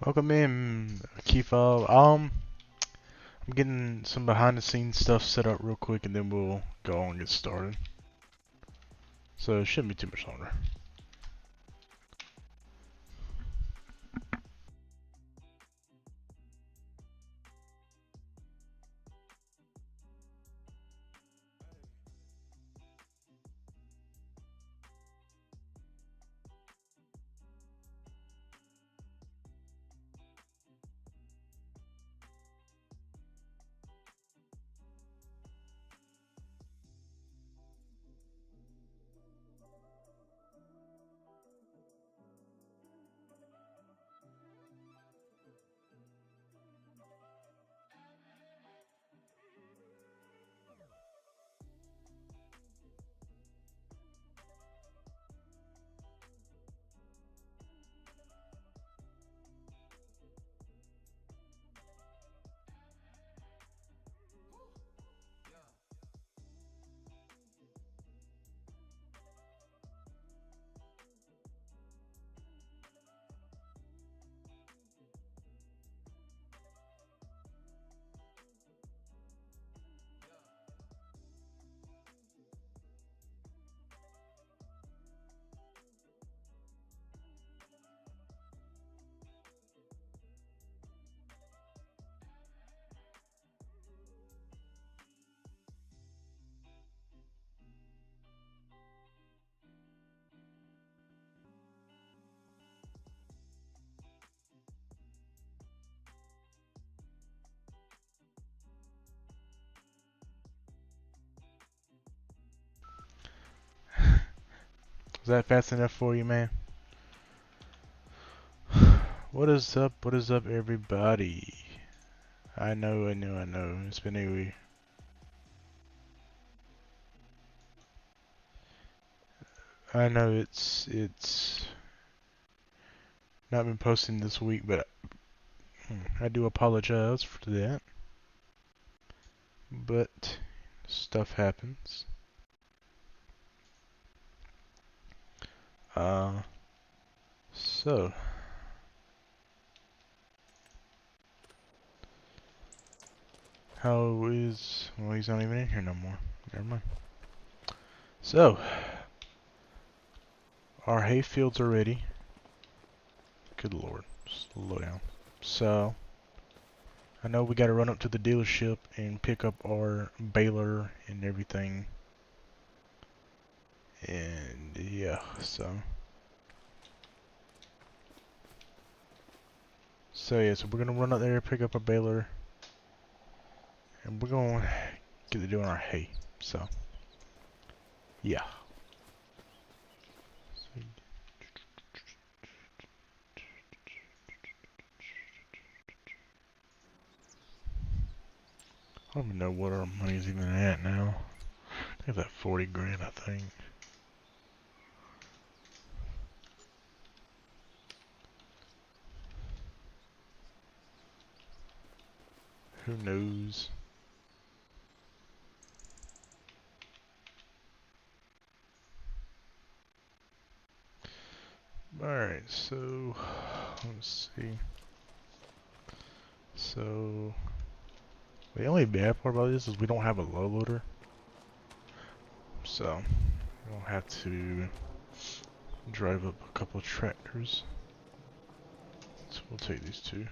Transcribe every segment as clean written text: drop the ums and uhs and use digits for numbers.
Welcome in, Kifa. I'm getting some behind the scenes stuff set up real quick and then we'll go on and get started. So it shouldn't be too much longer. Is that fast enough for you, man? What is up? What is up, everybody? I know. It's been a week. I know it's not been posting this week, but I do apologize for that. But stuff happens. So how is, well, he's not even in here no more. Never mind. So our hay fields are ready. Good lord, slow down. So I know we gotta run up to the dealership and pick up our baler and everything. And yeah, so yeah, so we're gonna run up there, pick up our baler, and we're gonna get to doing our hay. So yeah. I don't even know what our money's even at now. I think that 40 grand, I think. Who knows? Alright, so let's see. So the only bad part about this is we don't have a low loader. So we don't have to drive up a couple of tractors. So we'll take these two.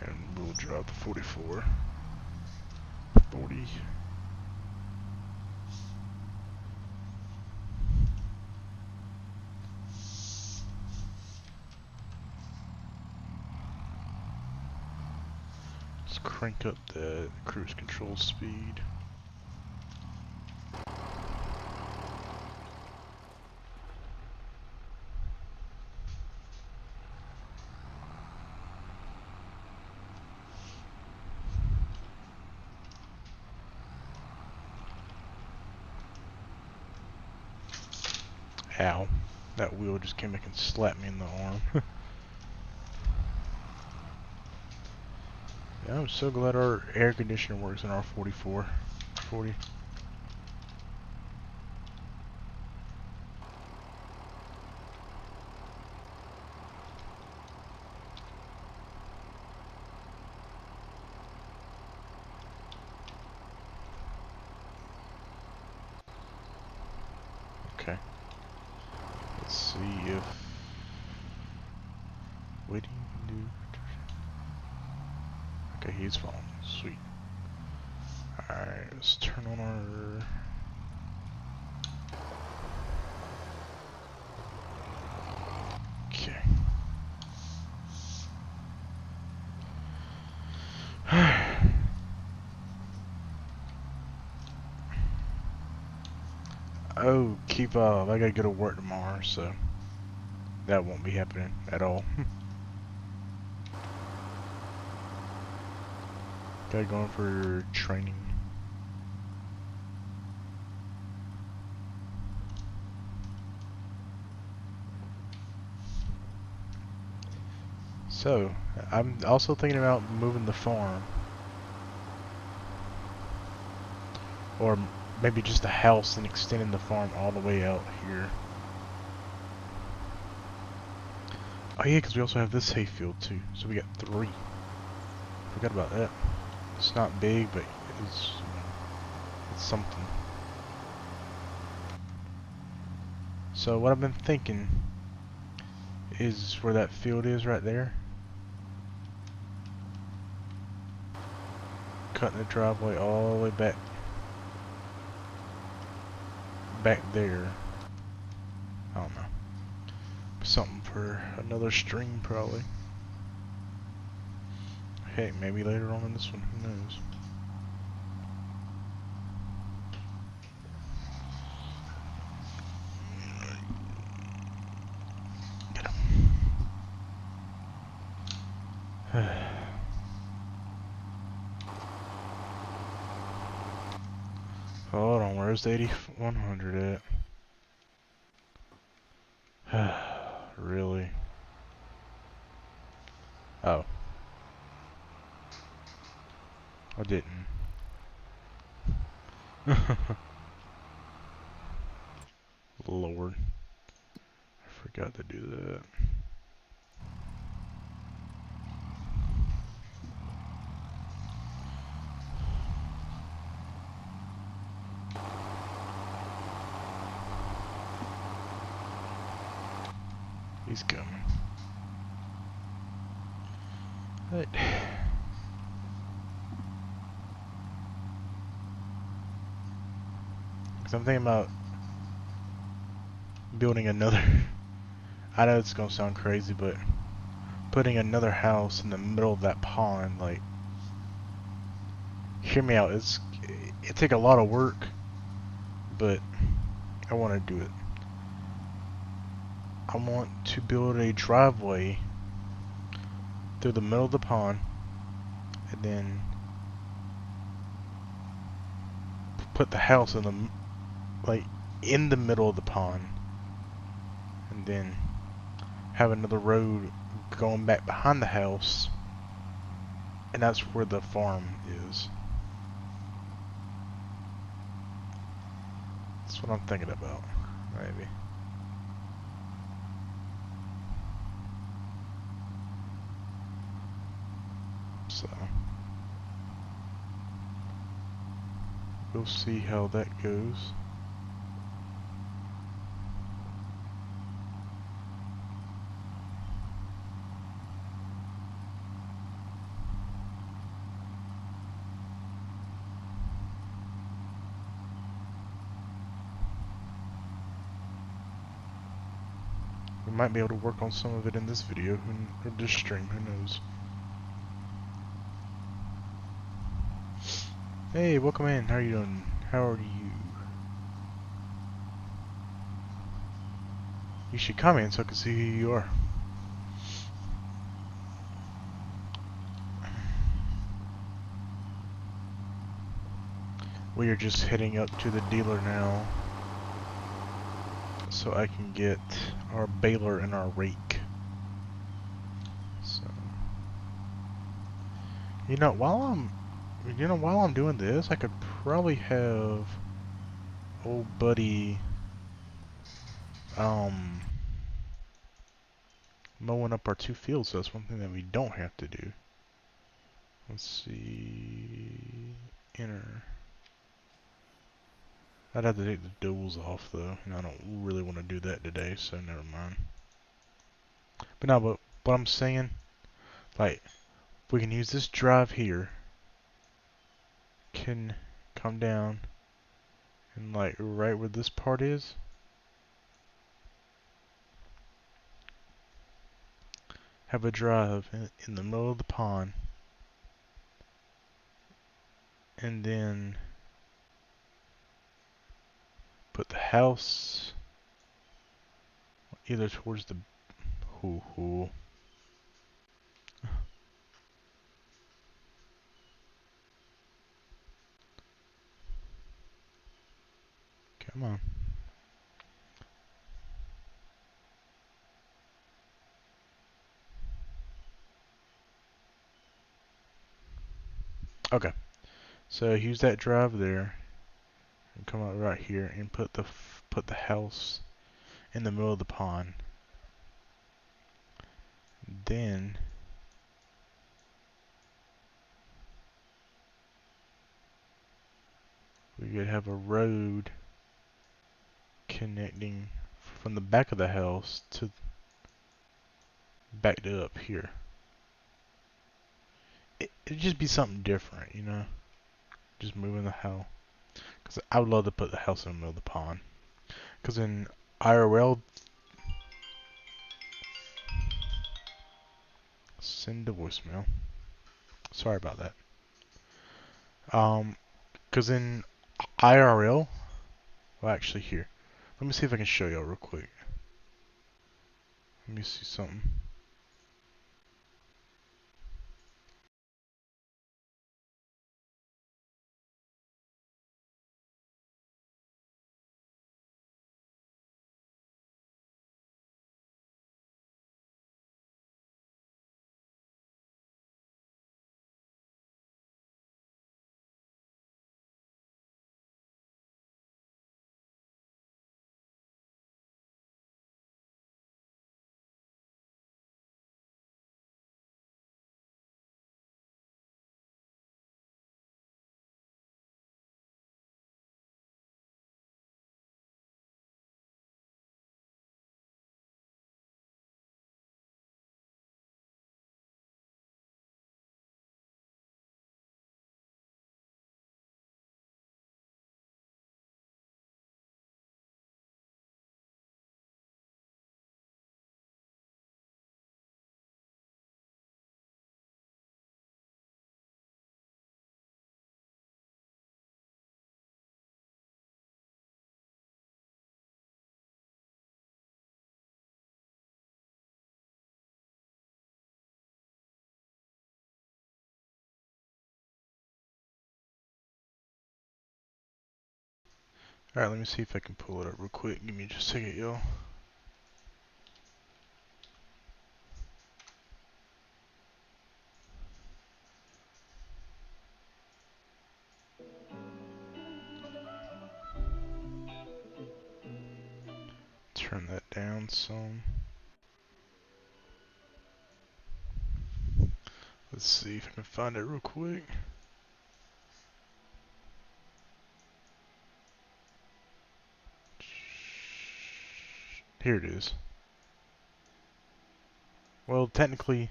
And we'll drive the 44. 40. Let's crank up the cruise control speed. Ow. That wheel just came back and slapped me in the arm. I'm so glad our air conditioner works in our 40. Okay. Let's see if waiting to do. Okay, he's falling. Sweet. Alright, let's turn on our. Okay. Oh, keep up. I gotta go to work tomorrow, so that won't be happening at all. Gotta go in for training. So, I'm also thinking about moving the farm. Or maybe just a house and extending the farm all the way out here. Oh yeah, because we also have this hayfield too. So we got 3. Forgot about that. It's not big, but it's something. So what I've been thinking is where that field is right there. Cutting the driveway all the way back there. I don't know. Something for another stream probably. Hey, maybe later on in this one, who knows? Get him. Hold on, where's the 8100 at? Really? Oh. I didn't. Lord. I forgot to do that. He's coming. Right. Cause I'm thinking about building another. I know it's gonna sound crazy, but putting another house in the middle of that pond, like, hear me out. It take a lot of work, but I want to do it. I want to build a driveway through the middle of the pond, and then put the house in the middle of the pond, and then have another road going back behind the house, and that's where the farm is. That's what I'm thinking about, maybe. So we'll see how that goes. We might be able to work on some of it in this video, or this stream, who knows. Hey, welcome in. How are you doing? How are you? You should comment so I can see who you are. We are just heading up to the dealer now, so I can get our baler and our rake. So While I'm doing this, I could probably have old buddy um mowing up our two fields. So that's one thing that we don't have to do. Let's see, enter. I'd have to take the duals off though, and I don't really want to do that today, so never mind. But no, but what I'm saying, like, we can use this drive here, can come down, and like right where this part is, have a drive in the middle of the pond, and then put the house either towards the hoo. Come on. Okay. So use that drive there, and come out right here, and put the house in the middle of the pond. Then we could have a road connecting from the back of the house to back to up here. It'd just be something different, you know? Just moving the house. Because I would love to put the house in the middle of the pond. Because in IRL, send a voicemail. Sorry about that. Because in IRL, well, actually here. Let me see if I can show y'all real quick. Let me see something. Alright, let me see if I can pull it up real quick. Give me just a second, y'all. Turn that down some. Let's see if I can find it real quick. Here it is. Well, technically,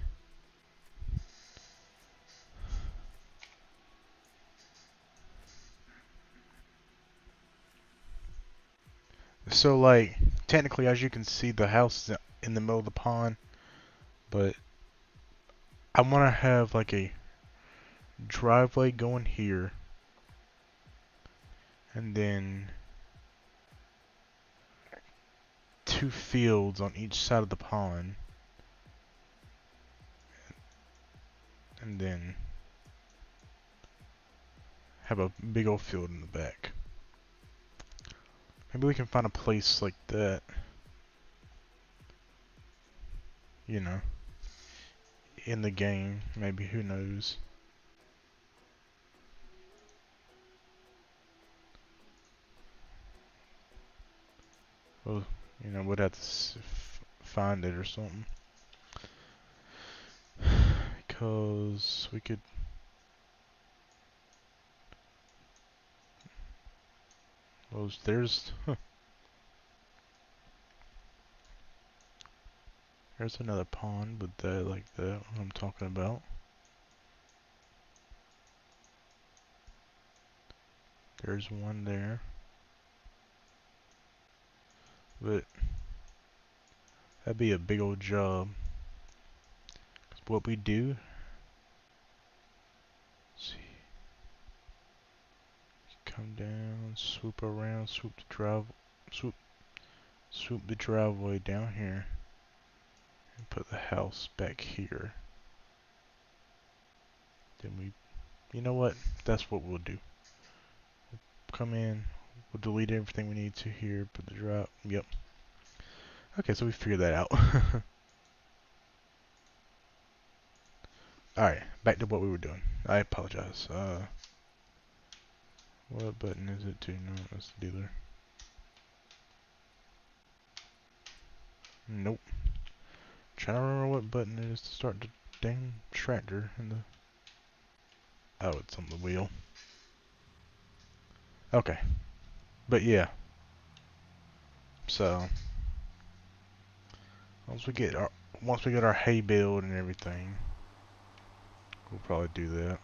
so like, technically, as you can see, the house is in the middle of the pond, but I want to have like a driveway going here, and then two fields on each side of the pond, and then have a big old field in the back. Maybe we can find a place like that, you know, in the game. Maybe, who knows. Well, you know, we'd have to find it or something. Because we could... Well, there's... There's another pond with that, like that, what I'm talking about. There's one there. But that'd be a big old job. 'Cause what we do, let's see, come down, swoop around, swoop, swoop the driveway down here, and put the house back here. Then we, you know what? That's what we'll do. Come in, we'll delete everything we need to here, put the drive, yep. Okay, so we figured that out. Alright, back to what we were doing. I apologize. What button is it to? No, that's the dealer. Nope. Trying to remember what button it is to start the dang tractor in the... Oh, it's on the wheel. Okay. But yeah. So once we get our hay baled and everything, we'll probably do that.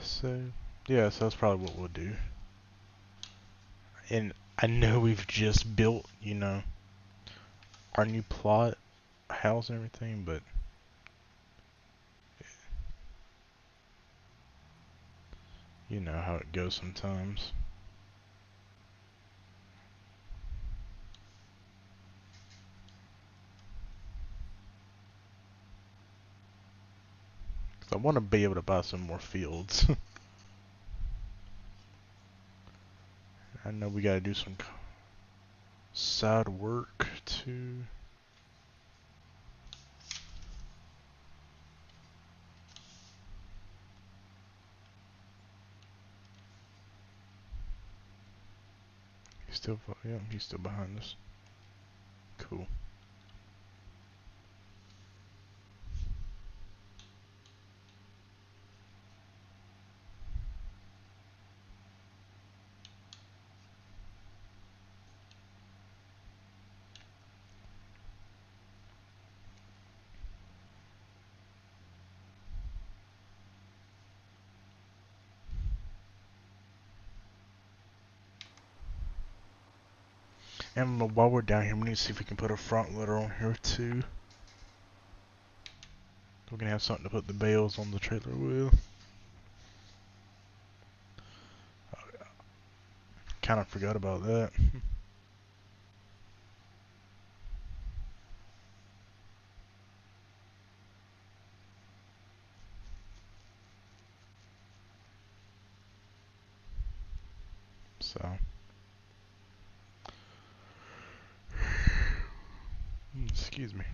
So yeah, so that's probably what we'll do. And I know we've just built, you know, our new plot house and everything, but you know how it goes sometimes. I want to be able to buy some more fields. I know we gotta do some side work too. He's still, yeah, he's still behind us. Cool. And while we're down here, we need to see if we can put a front loader on here too. We're gonna have something to put the bales on the trailer with. Kind of forgot about that. So, excuse me.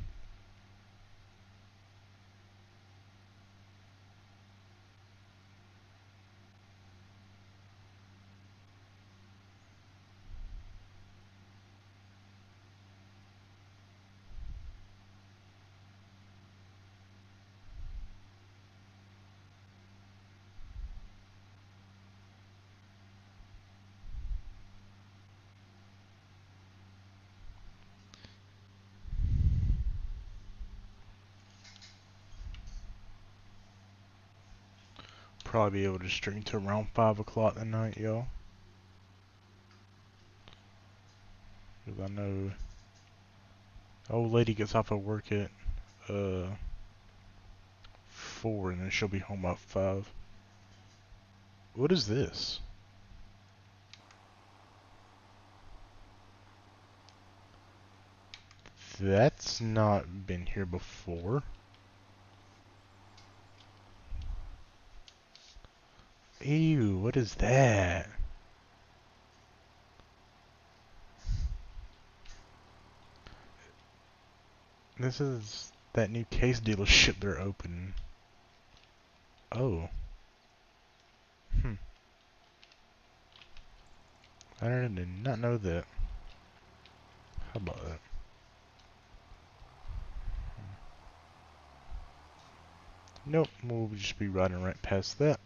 Probably be able to stream to around 5 o'clock tonight, y'all. Because I know old lady gets off of work at 4 and then she'll be home by 5. What is this? That's not been here before. Ew, what is that? This is that new case dealership they're opening. Oh. Hmm. I did not know that. How about that? Nope, we'll just be riding right past that.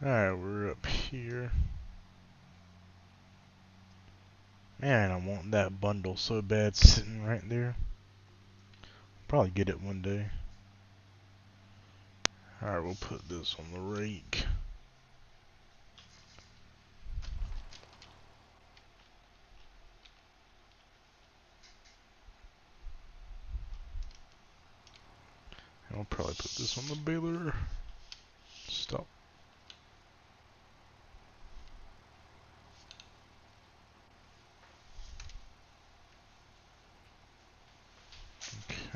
Alright, we're up here. Man, I want that bundle so bad sitting right there. Probably get it one day. Alright, we'll put this on the rake. And I'll probably put this on the baler. Stop.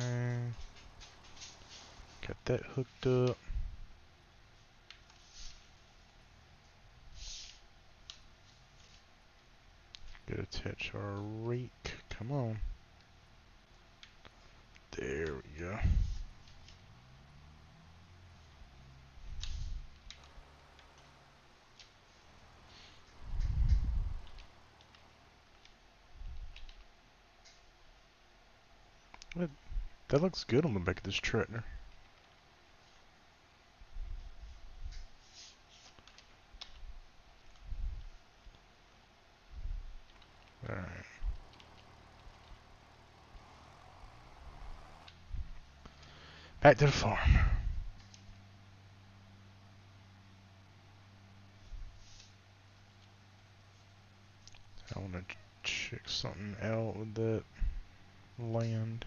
Okay. Got that hooked up. Gotta attach our rake. Come on. There we go. What? That looks good on the back of this tractor. Alright. Back to the farm. I want to check something out with that land.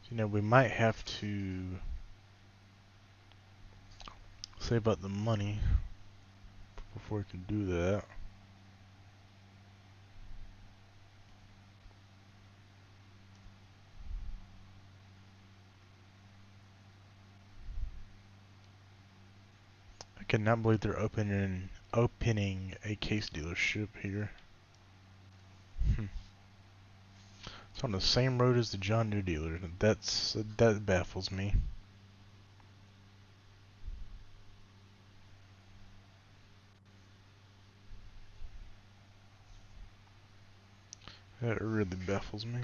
You know, we might have to save up the money before we can do that. I cannot believe they're opening a case dealership here. It's on the same road as the John Deere dealer. That baffles me. That really baffles me.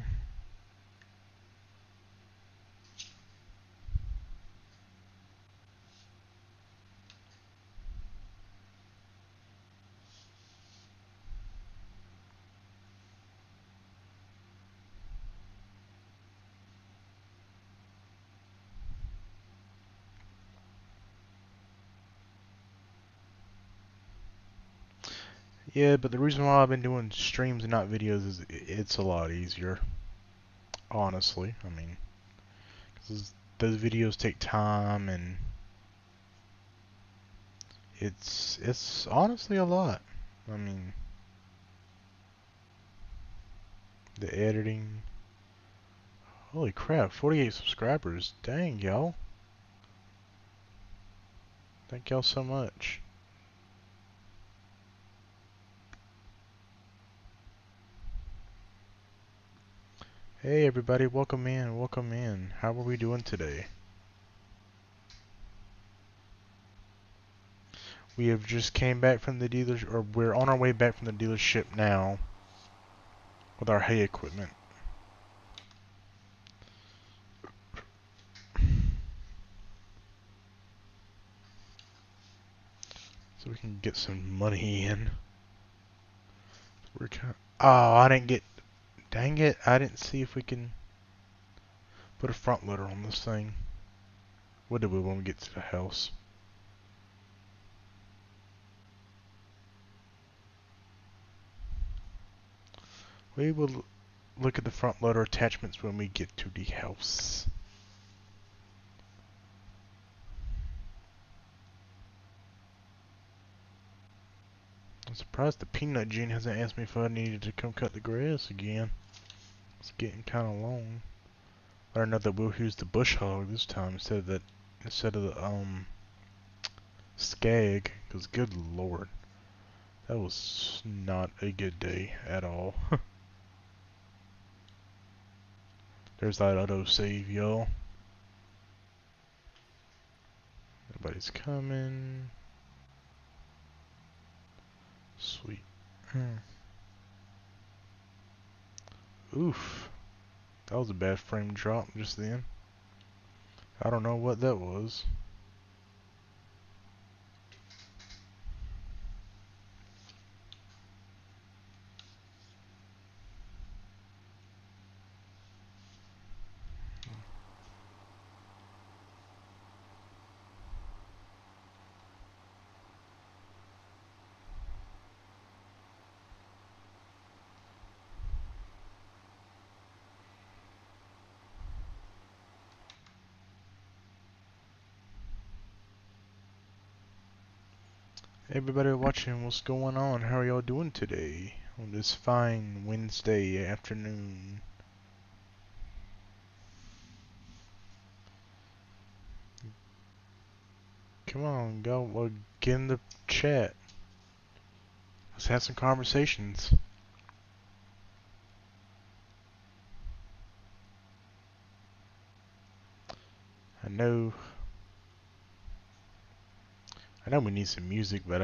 Yeah, but the reason why I've been doing streams and not videos is it's a lot easier. Honestly, I mean, 'cause those videos take time and it's honestly a lot. I mean, the editing. Holy crap, 48 subscribers. Dang, y'all. Thank y'all so much. Hey everybody, welcome in, welcome in. How are we doing today? We have just came back from the dealership, or we're on our way back from the dealership now. with our hay equipment. So we can get some money in. We're kind of, oh, I didn't get, dang it, I didn't see if we can put a front loader on this thing. What do we when we get to the house? We will look at the front loader attachments when we get to the house. I'm surprised the peanut gene hasn't asked me if I needed to come cut the grass again. It's getting kind of long. I know that we'll use the bush hog this time instead of the skag, because good lord, that was not a good day at all. There's that auto save, y'all. Nobody's coming. Sweet. Oof. That was a bad frame drop just then. I don't know what that was. Everybody watching, what's going on? How are y'all doing today? On this fine Wednesday afternoon. Come on, go get in the chat. Let's have some conversations. I know we need some music, but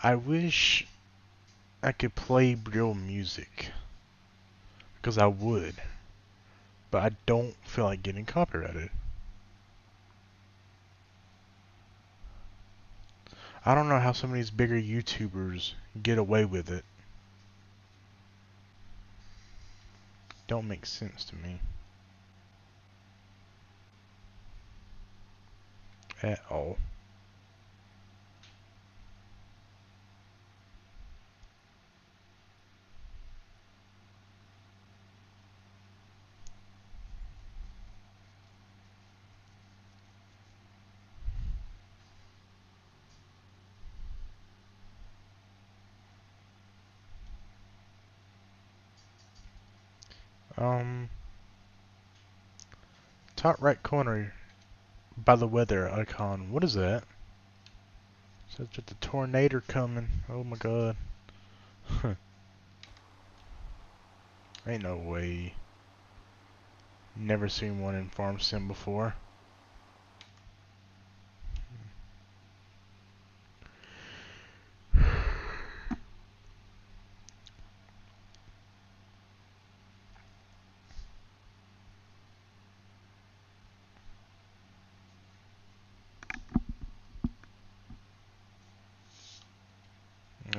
I wish I could play real music. Because I would. But I don't feel like getting copyrighted. I don't know how some of these bigger YouTubers get away with it. Don't make sense to me. At all. Top right corner by the weather icon. What is that? Says that the tornado coming. Oh my god. Ain't no way. Never seen one in Farm Sim before.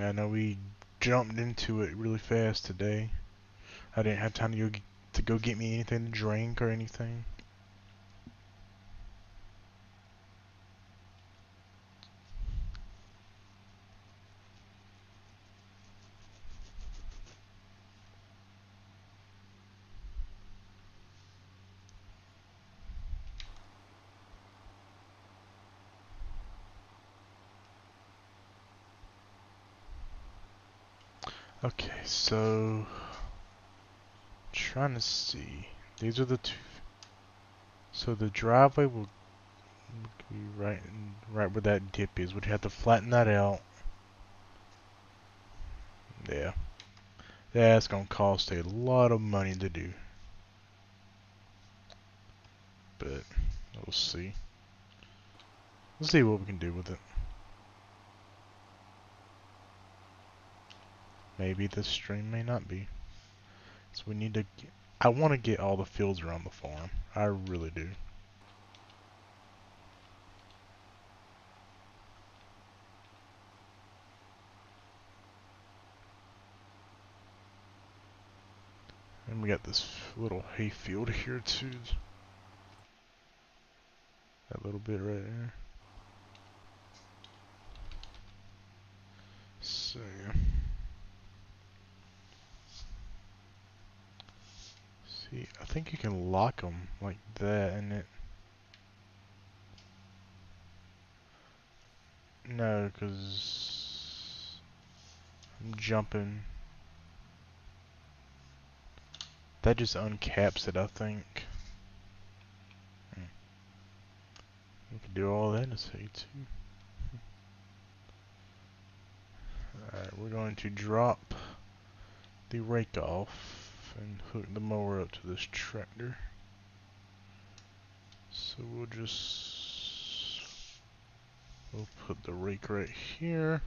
I know we jumped into it really fast today. I didn't have time to go get me anything to drink or anything. Okay, so trying to see. These are the two. So the driveway will be right where that dip is. We'd have to flatten that out. Yeah. That's gonna cost a lot of money to do. But we'll see. Let's see what we can do with it. maybe this stream may not be. So we need to I want to get all the fields around the farm. I really do. And we got this little hay field here too. That little bit right there. So yeah. See, I think you can lock them like that, and it. No, because I'm jumping. That just uncaps it, I think. We can do all that in a second too. Alright, we're going to drop the rake off and hook the mower up to this tractor. So we'll put the rake right here.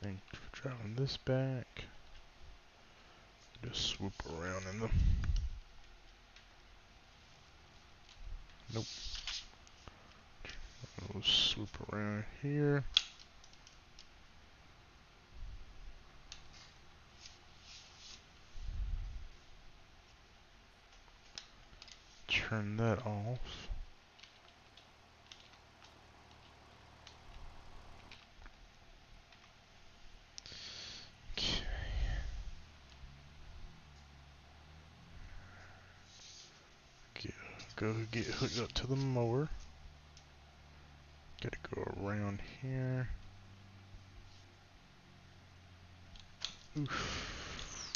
And driving this back. Just swoop around in them. Nope. We'll swoop around here. Turn that off. Okay. Go get hooked up to the mower. Gotta go around here. Oof.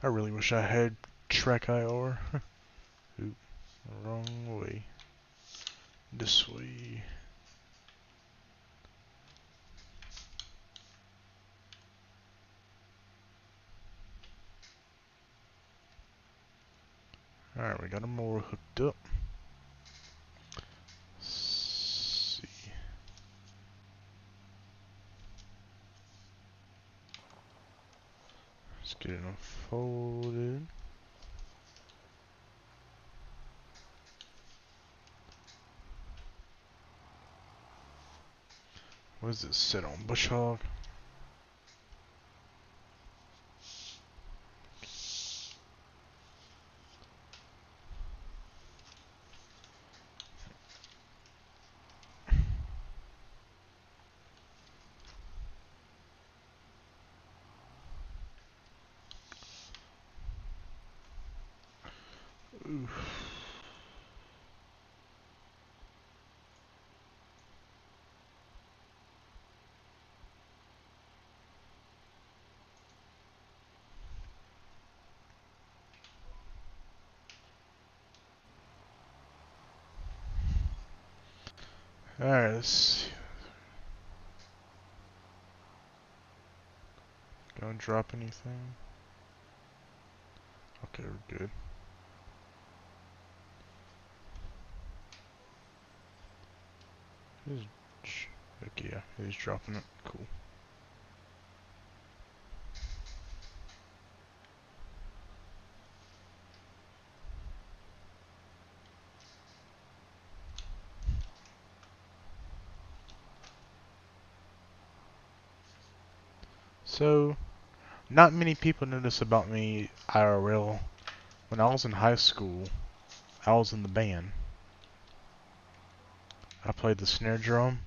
I really wish I had track IR. Oop, wrong way. This way. Alright, we got a mower hooked up. Let's see. Let's get it unfolded. What does it sit on? Bush hog? Oof. Alright, let's see. Gonna drop anything? Okay, we're good. Okay, yeah, he's dropping it. Cool. So, not many people know this about me IRL. When I was in high school, I was in the band. I played the snare drum.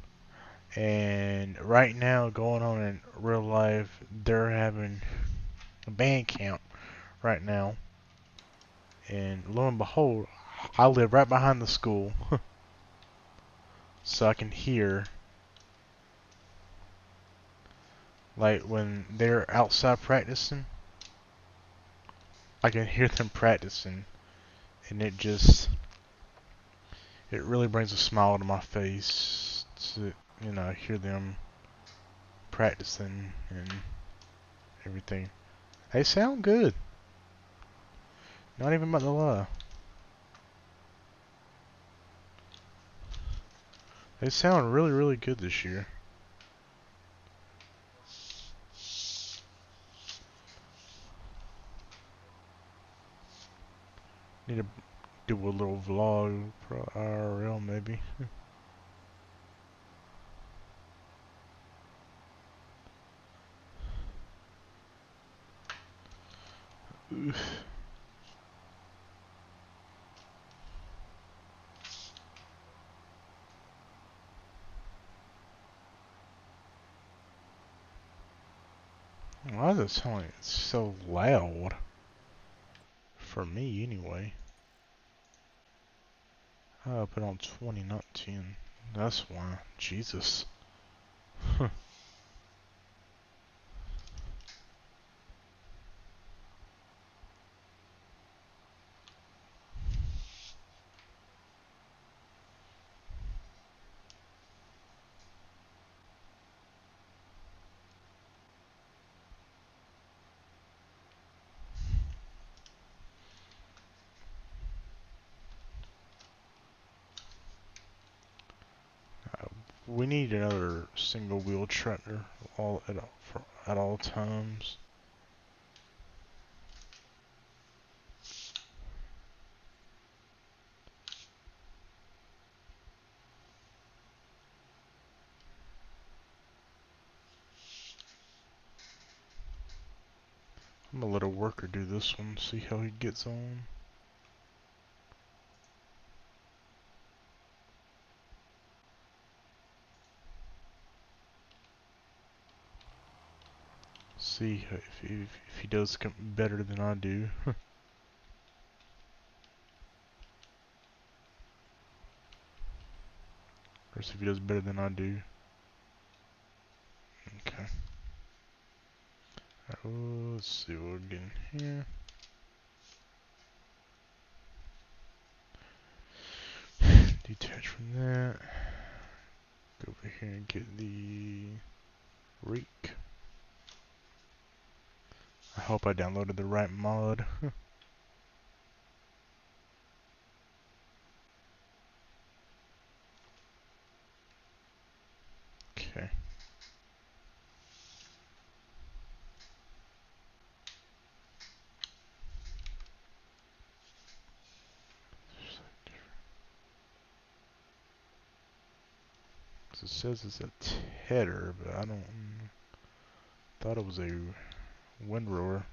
And right now, going on in real life, they're having a band camp right now. And lo and behold, I live right behind the school. So I can hear, like, when they're outside practicing, I can hear them practicing. And it really brings a smile to my face to, hear them practicing and everything. They sound good. Not even about to lie. They sound really, really good this year. Need to do a little vlog, IRL maybe. Oof. Why does it sound like it's so loud? For me, anyway. I put on 20, not 10. That's why. Jesus. I'm We need another single wheel tractor at all times. I'm gonna let a worker do this one, see how he gets on. See if he does better than I do. Or see if he does better than I do. Okay. Alright, let's see what we're getting here. Detach from that. Go over here and get the rake. I hope I downloaded the right mod. Okay. It says it's a tedder, but I don't. Thought it was a windrower.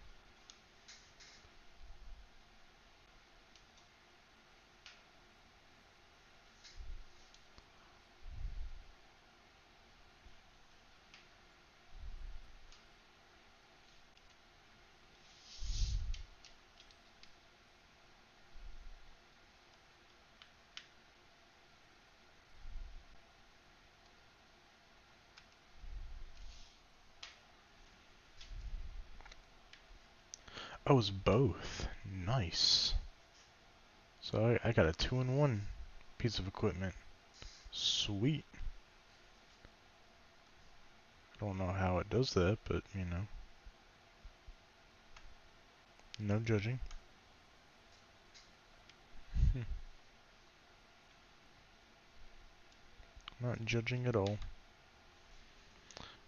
Oh, it's both. Nice. So I got a 2-in-1 piece of equipment. Sweet. I don't know how it does that, but you know. No judging. Not judging at all.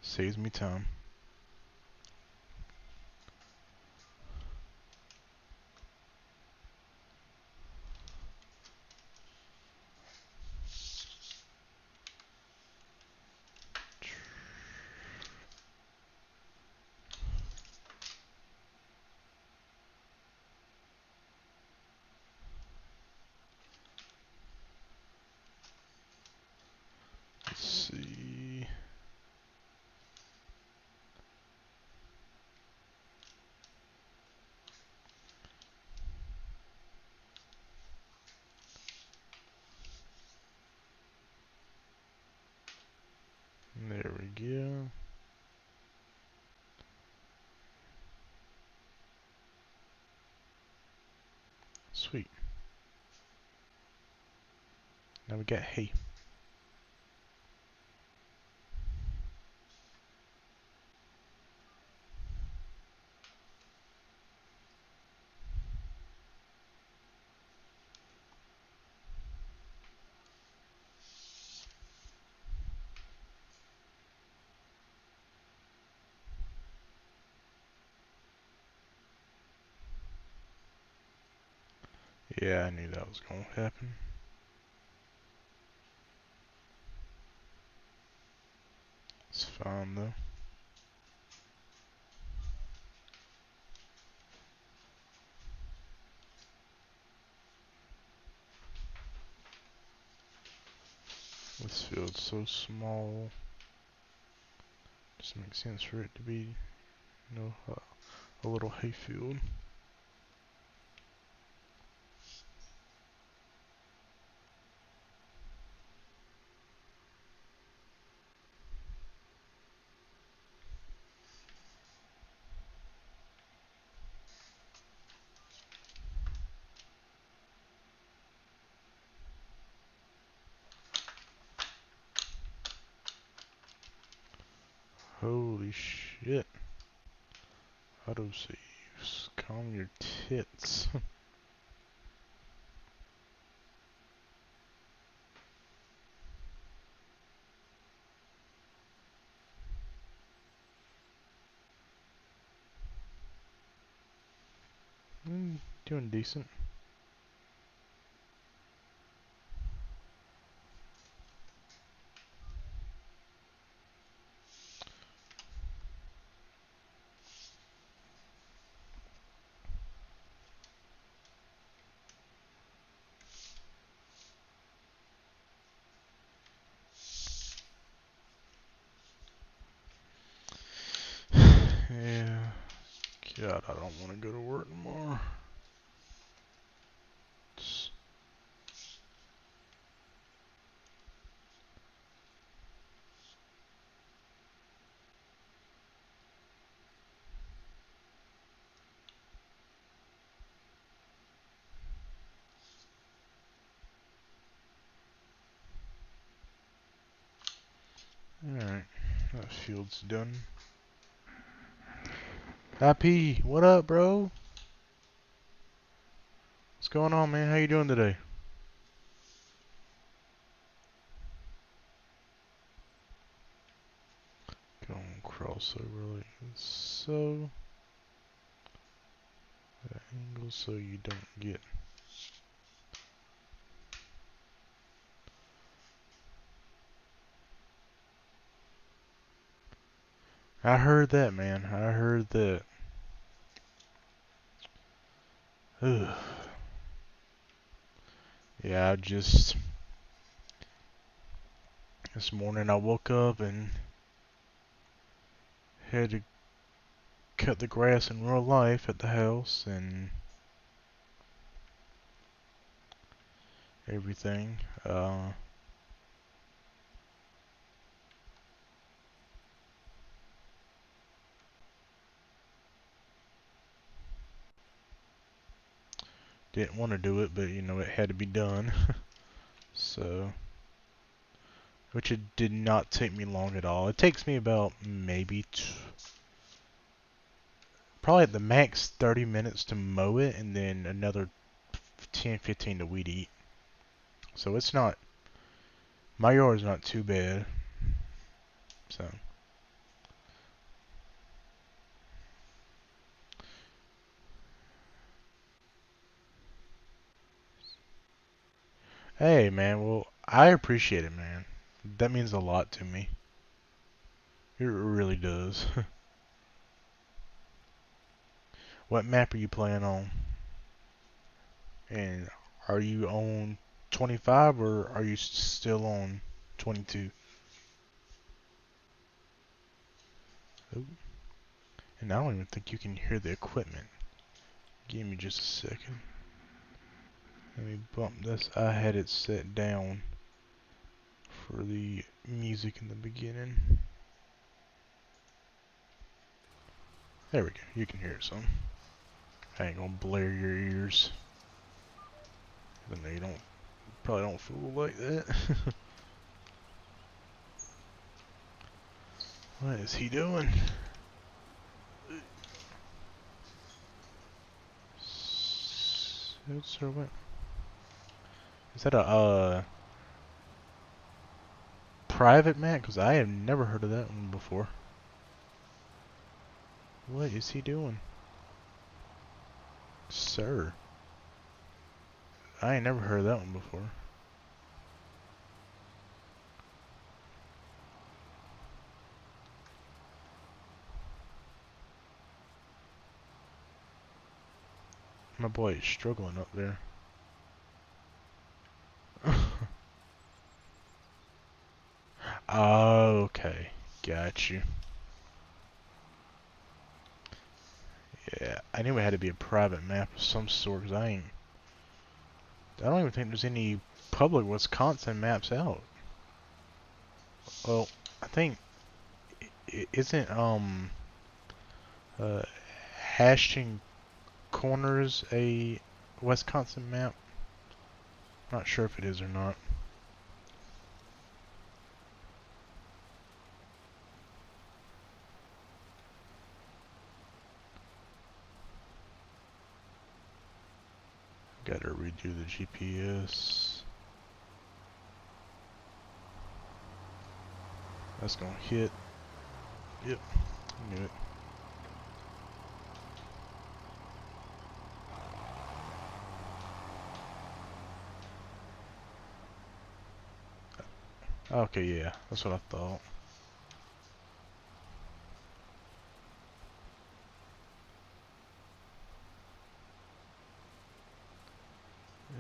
Saves me time. Let's see. There we go. Sweet. Now we got hay. Yeah, I knew that was gonna happen. It's fine though. This field's so small. Just makes sense for it to be, you know, a little hayfield. Holy shit. Autosaves. Calm your tits. Doing decent. Yeah. God, I don't want to go to work tomorrow. Alright, that field's done. Happy, what up, bro? What's going on, man? How you doing today? Go on, cross over like so. That angle so you don't get. I heard that, man. I heard that. Ugh. Yeah, this morning I woke up and had to cut the grass in real life at the house and everything. Didn't want to do it, but you know, it had to be done. So, which it did not take me long at all. It takes me about maybe probably at the max 30 minutes to mow it and then another 10-15 to weed eat. So it's not, my yard's not too bad. So, hey man, well, I appreciate it, man. That means a lot to me. It really does. What map are you playing on? And are you on 25 or are you still on 22? Ooh. And I don't even think you can hear the equipment. Give me just a second. Let me bump this. I had it set down for the music in the beginning. There we go. You can hear it some. I ain't gonna blare your ears. Even though you probably don't fool like that. What is he doing? Sir, what? Is that a private map? Because I have never heard of that one before. What is he doing? Sir. I ain't never heard that one before. My boy is struggling up there. Okay, got you. Yeah, I knew it had to be a private map of some sort, 'cause I don't even think there's any public Wisconsin maps out. Well, I think isn't uh hashing corners a Wisconsin map? Not sure if it is or not. Gotta redo the GPS. That's gonna hit. Yep, knew it. Okay, yeah, that's what I thought.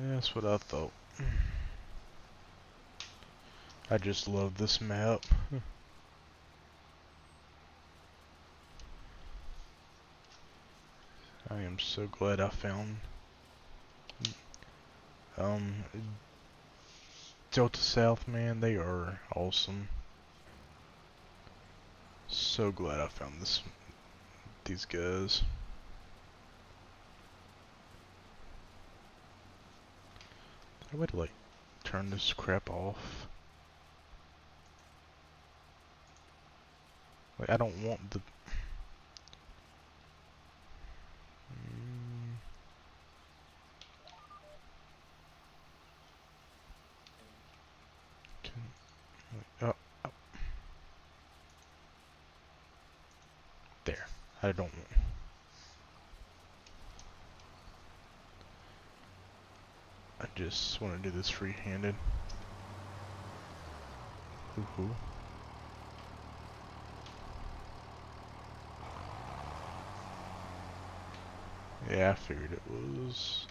Yeah, that's what I thought. I just love this map. I am so glad I found um Delta South, man. They are awesome. So glad I found these guys. I would like turn this crap off. Like, I don't want the oh, oh, there. I don't want. I just want to do this free-handed. Hoo-hoo. Yeah, I figured it was.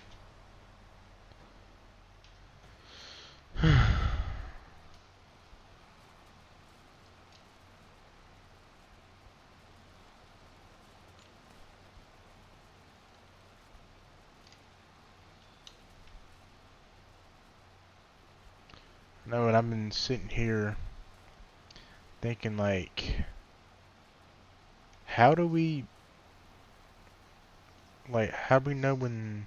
No, and I've been sitting here thinking, like, how do we know when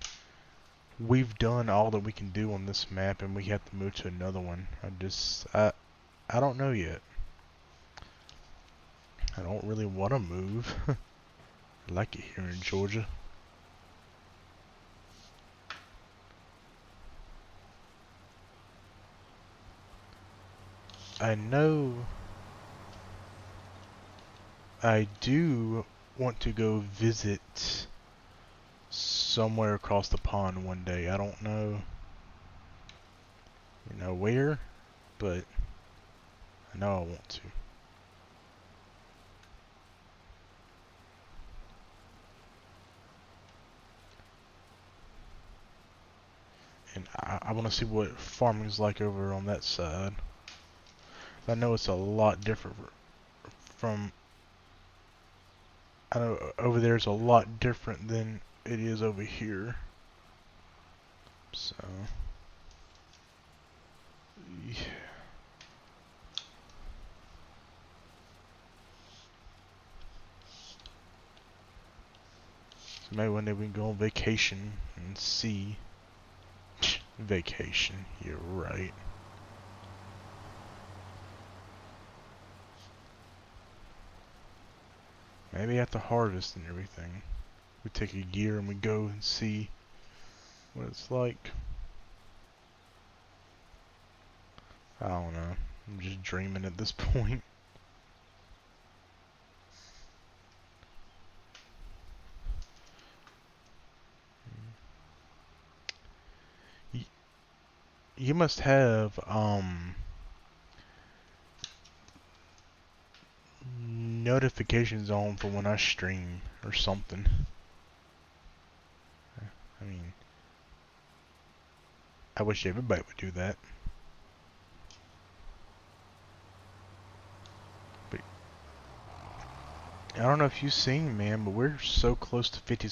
we've done all that we can do on this map and we have to move to another one? I don't know yet. I don't really want to move. I like it here in Georgia. I know I do want to go visit somewhere across the pond one day. I don't know, where, but I know I want to. And I want to see what farming's like over on that side. I know it's a lot different from. I know over there is a lot different than it is over here. So. Yeah. So maybe one day we can go on vacation and see. Vacation, you're right. Maybe after harvest and everything, we take a year and we go and see what it's like. I don't know. I'm just dreaming at this point. you must have notifications on for when I stream or something. I mean, I wish everybody would do that. But I don't know if you've seen, man, but we're so close to 50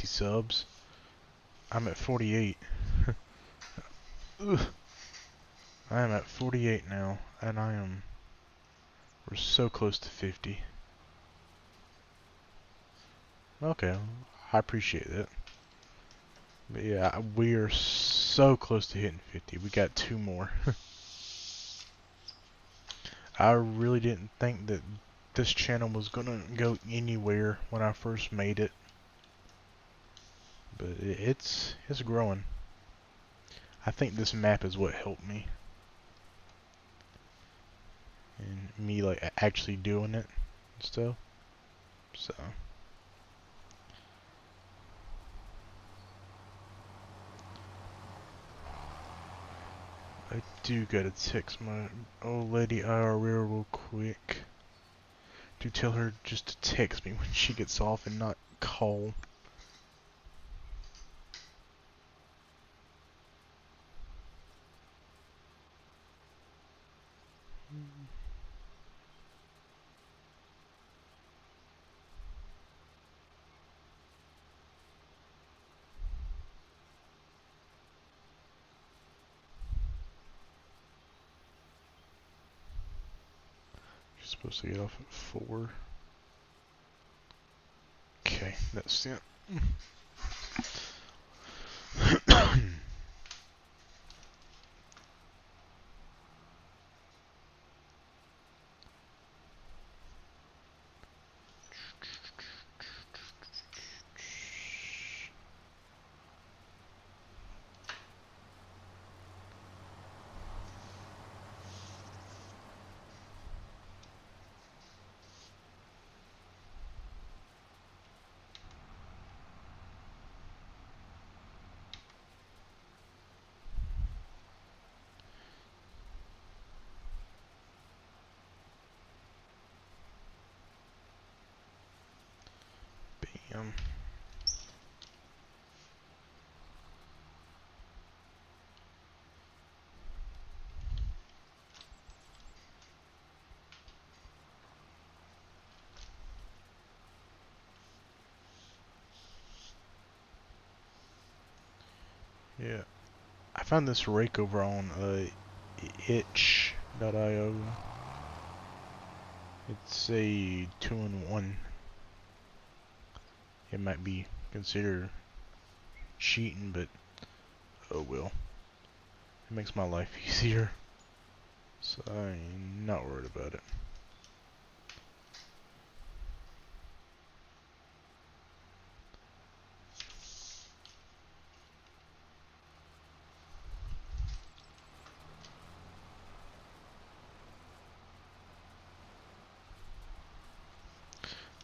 subs. I'm at 48. Ugh. I am at 48 now, and we're so close to 50. Okay, I appreciate that. But yeah, we are so close to hitting 50. We got 2 more. I really didn't think that this channel was gonna go anywhere when I first made it, but it's growing. I think this map is what helped me, and me like actually doing it and stuff. So I do gotta text my old lady IRL real quick to tell her just to text me when she gets off and not call. She's supposed to get off at 4. Okay, that's it. Bam. Yeah, I found this rake over on itch.io. It's a 2-in-1. It might be considered cheating, but oh well. It makes my life easier, so I'm not worried about it.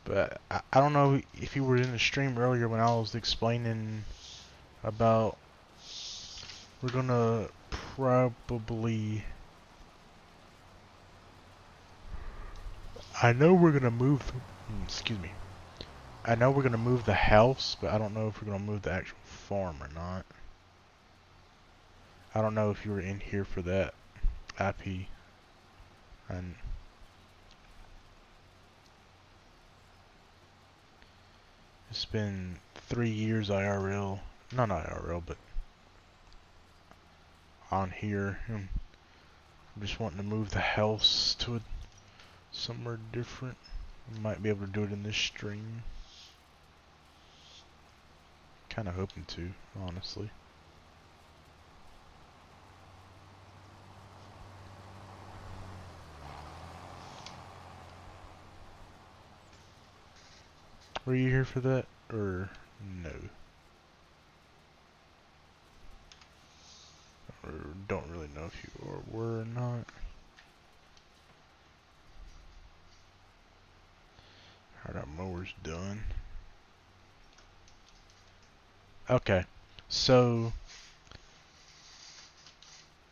But I don't know if you were in the stream earlier when I was explaining about we're gonna probably, I know we're gonna move, excuse me, I know we're gonna move the house, but I don't know if we're gonna move the actual farm or not. I don't know if you were in here for that IP. And it's been 3 years IRL, not IRL, but on here. I'm just wanting to move the house to somewhere different. Might be able to do it in this stream. Kind of hoping to, honestly. Were you here for that, or no? Or don't really know if you were or not. Alright, our mower's done. Okay, so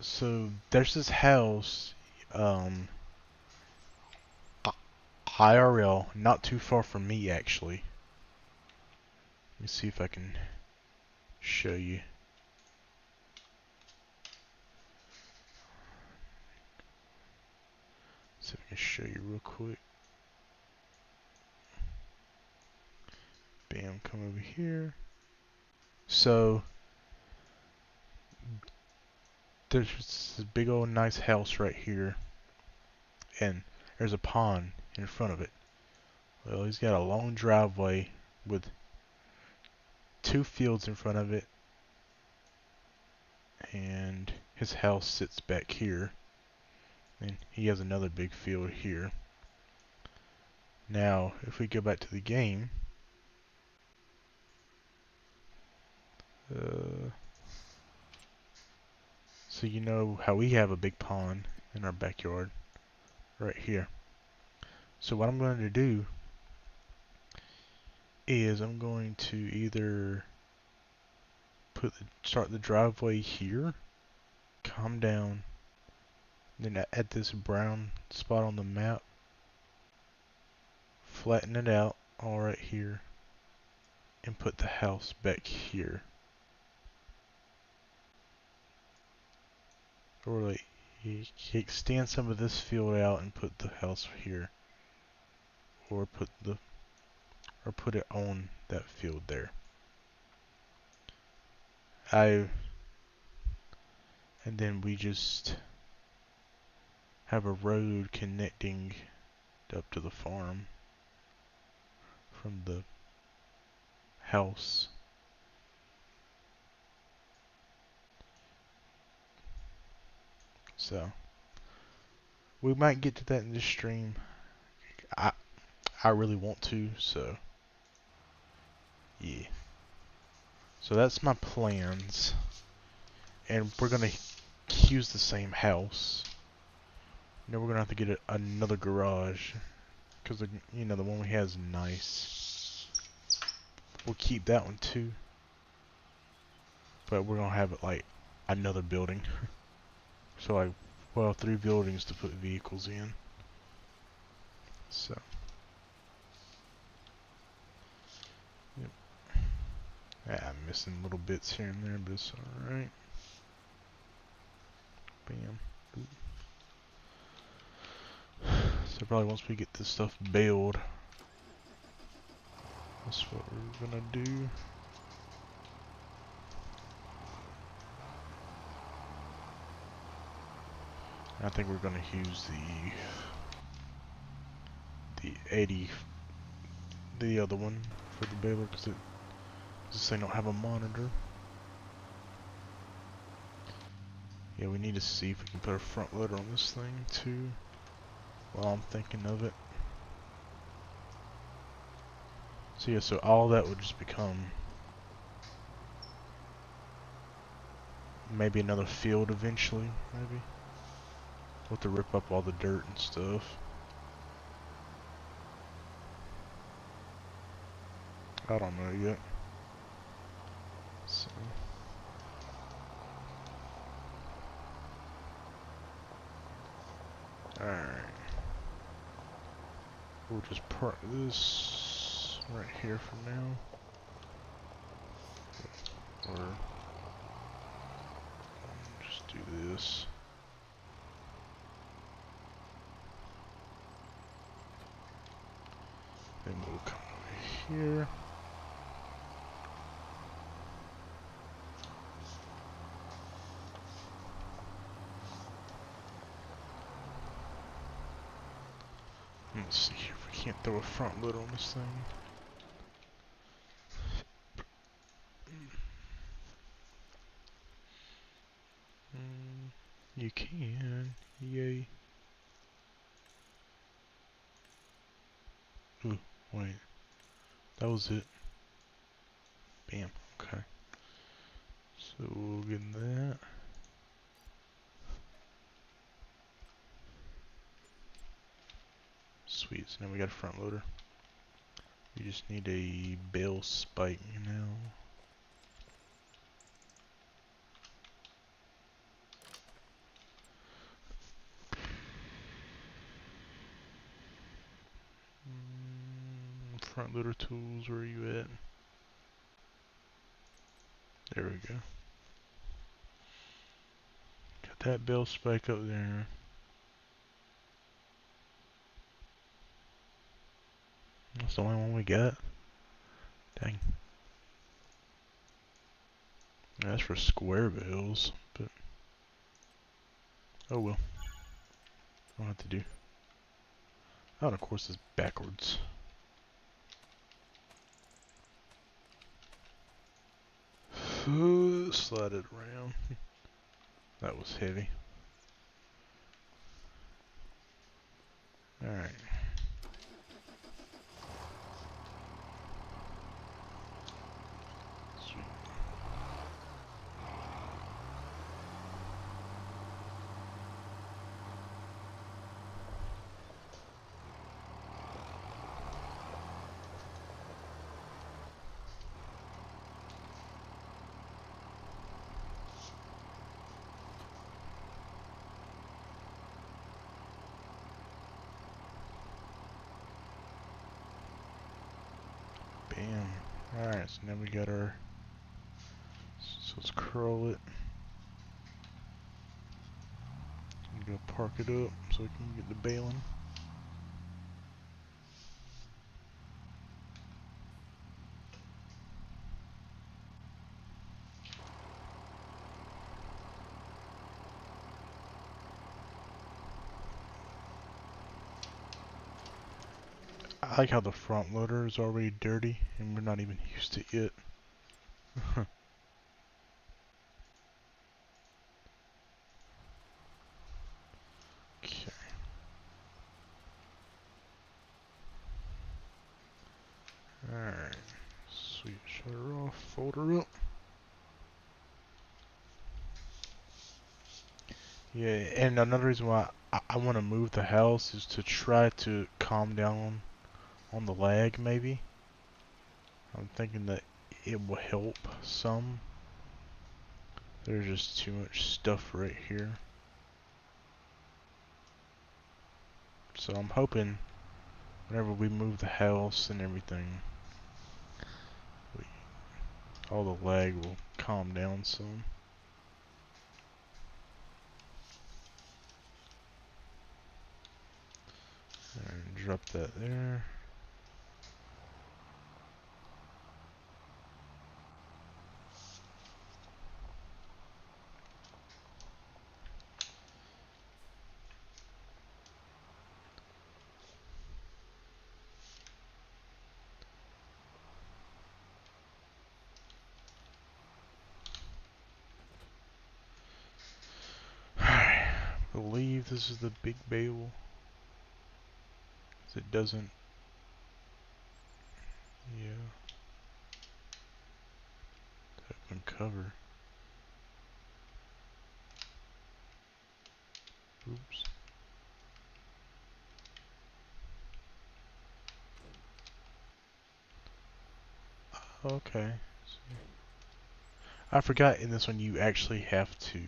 So there's this house, IRL, not too far from me actually. Let me see if I can show you. See if I can show you real quick. Bam, come over here. So there's this big old nice house right here, and there's a pond in front of it. Well, he's got a long driveway with 2 fields in front of it, and his house sits back here, and he has another big field here. Now, if we go back to the game, so you know how we have a big pond in our backyard right here. So what I'm going to do is I'm going to either start the driveway here, come down, then at this brown spot on the map, flatten it out all right here, and put the house back here. Or like, you can extend some of this field out and put the house here, or put it on that field there. And then we just have a road connecting up to the farm from the house. So we might get to that in this stream. I really want to, so yeah. So that's my plans, and we're gonna use the same house. Now we're gonna have to get another garage, because the one we have is nice. We'll keep that one too, but we're gonna have it like another building. So like, well, 3 buildings to put vehicles in. So, yep. I'm missing little bits here and there, but it's alright. Bam. So probably once we get this stuff built, that's what we're gonna do. I think we're gonna use the 80, the other one for the baler, because this thing don't have a monitor. Yeah, we need to see if we can put a front loader on this thing too, while I'm thinking of it. So yeah, so all that would just become maybe another field eventually, maybe. We'll have to rip up all the dirt and stuff. I don't know yet. So. Alright. We'll just park this right here for now. Or just do this. Then we'll come over here. Let's see here if we can't throw a front loader on this thing. You can. Yay. Ooh, wait. That was it. Bam. Okay. So we'll get that. Sweet. So now we got a front loader. We just need a bale spike now. Little tools, where are you at? There we go. Got that bell spike up there. That's the only one we got. Dang. That's for square bells, but oh well. I don't have to do. Oh, and of course it's backwards. Slide it around. That was heavy. Alright. Sweet. Bam. Alright, so now we got our... So let's curl it. I'm gonna park it up so we can get the baling. I like how the front loader is already dirty and we're not even used to it. Okay. Alright. Sweet. Shut her off. Fold her up. Yeah, and another reason why I want to move the house is to try to calm down on the lag, maybe. I'm thinking that it will help some. There's just too much stuff right here. So I'm hoping whenever we move the house and everything, all the lag will calm down some. And drop that there. I believe this is the big bale. It doesn't. Yeah. Open cover. Oops. Okay. I forgot in this one you actually have to.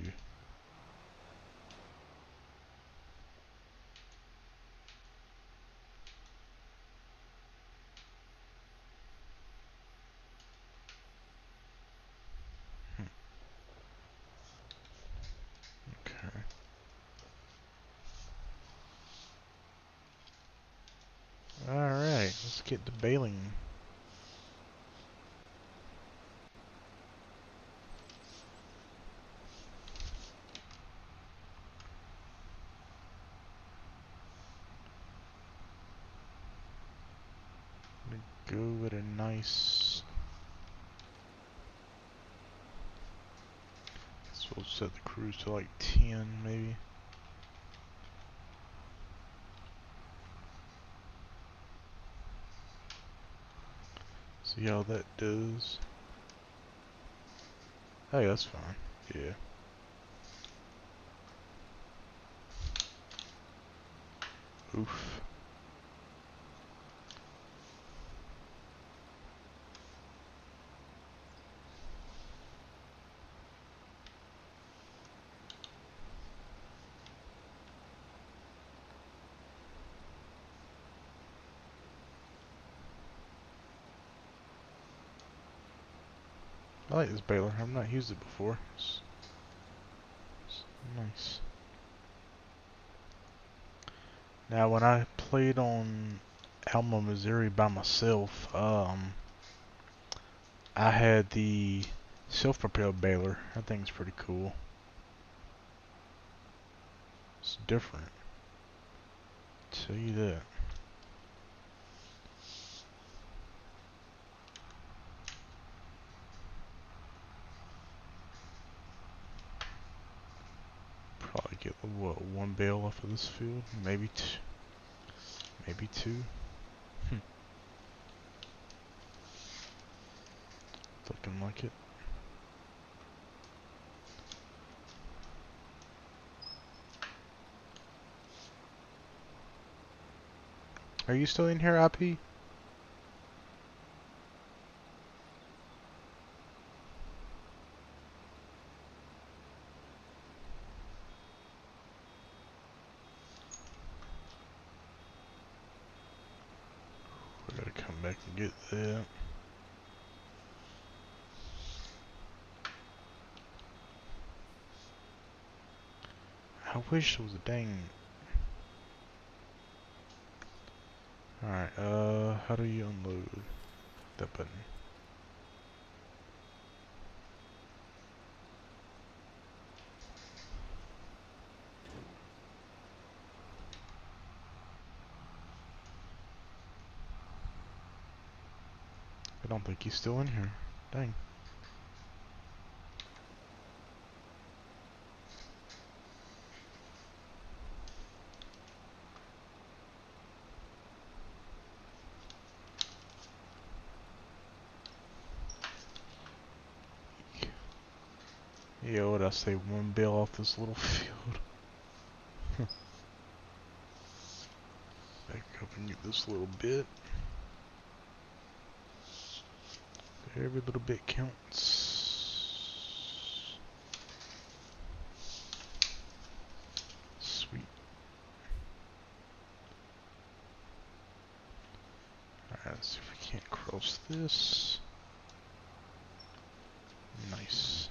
Okay. Alright, let's get the baling. Go with a nice. So we'll set the cruise to like 10 maybe. See how that does. Hey, that's fine. Yeah. Oof. I like this baler. I've not used it before. It's nice. Now, when I played on Alma, Missouri by myself, I had the self-propelled baler. That thing's pretty cool. It's different. Tell you that. Probably get what, one bale off of this field, maybe maybe two. Looking like it. Are you still in here, IP? We gotta come back and get that. I wish there was a dang. Alright, how do you unload that button? I don't think he's still in here. Dang. Yeah, what I say, one bale off this little field. Back up and get this little bit. Every little bit counts. Sweet. Alright, let's see if we can't cross this. Nice.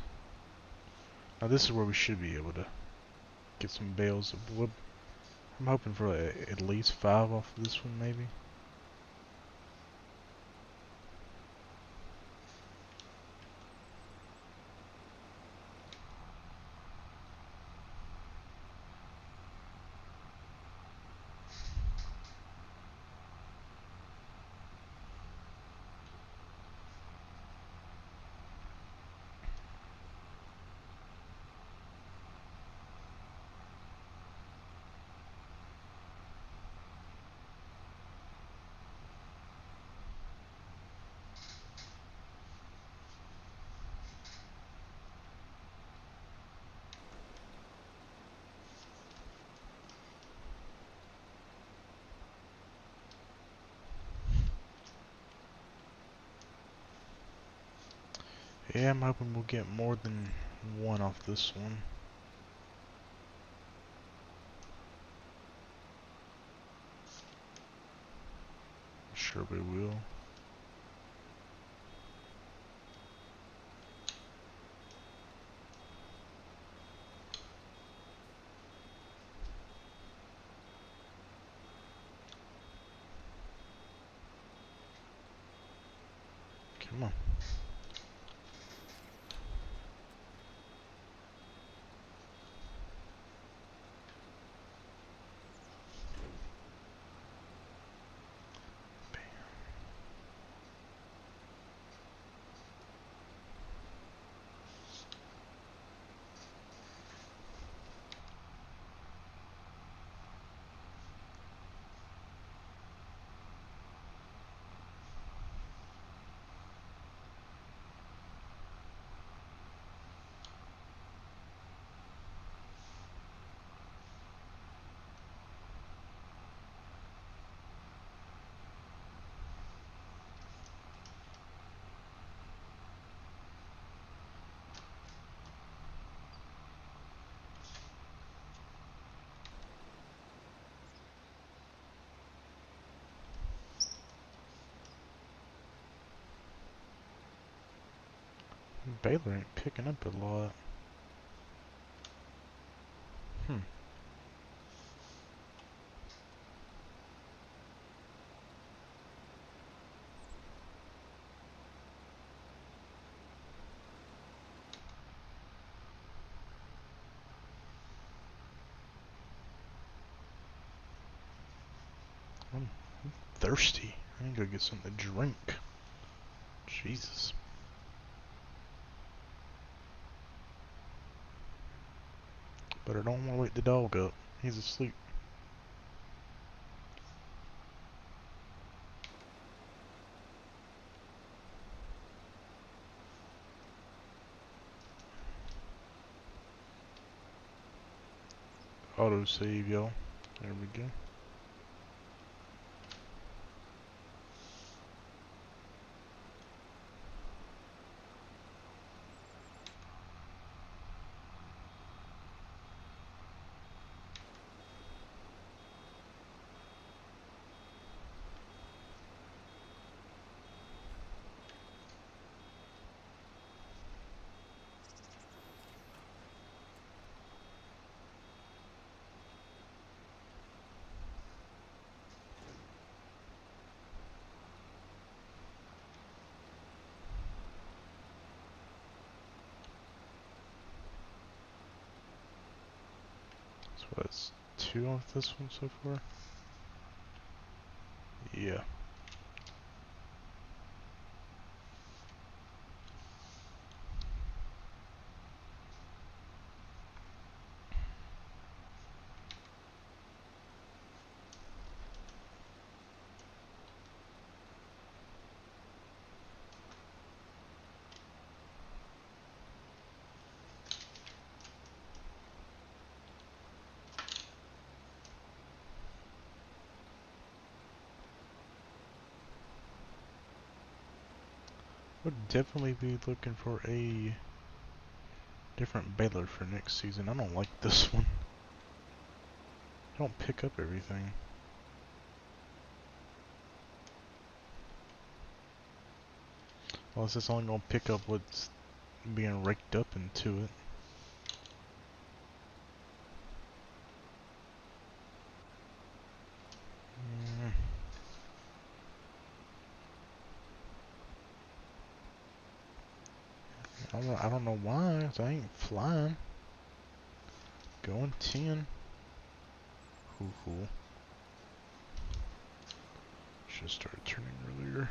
Now this is where we should be able to get some bales of wood. I'm hoping for at least 5 off of this one, maybe. Yeah, I'm hoping we'll get more than one off this one. Sure we will. Come on. Baylor ain't picking up a lot. I'm thirsty. I need to go get something to drink. Jesus. But I don't want to wake the dog up. He's asleep. Auto save, y'all. There we go. So that's 2 off this one so far? Yeah. Would definitely be looking for a different Baylor for next season. I don't like this one. I don't pick up everything. Well, it's just only gonna pick up what's being raked up into it. I don't know why, 'cause I ain't flying. Going 10. Hoo. Should've started turning earlier.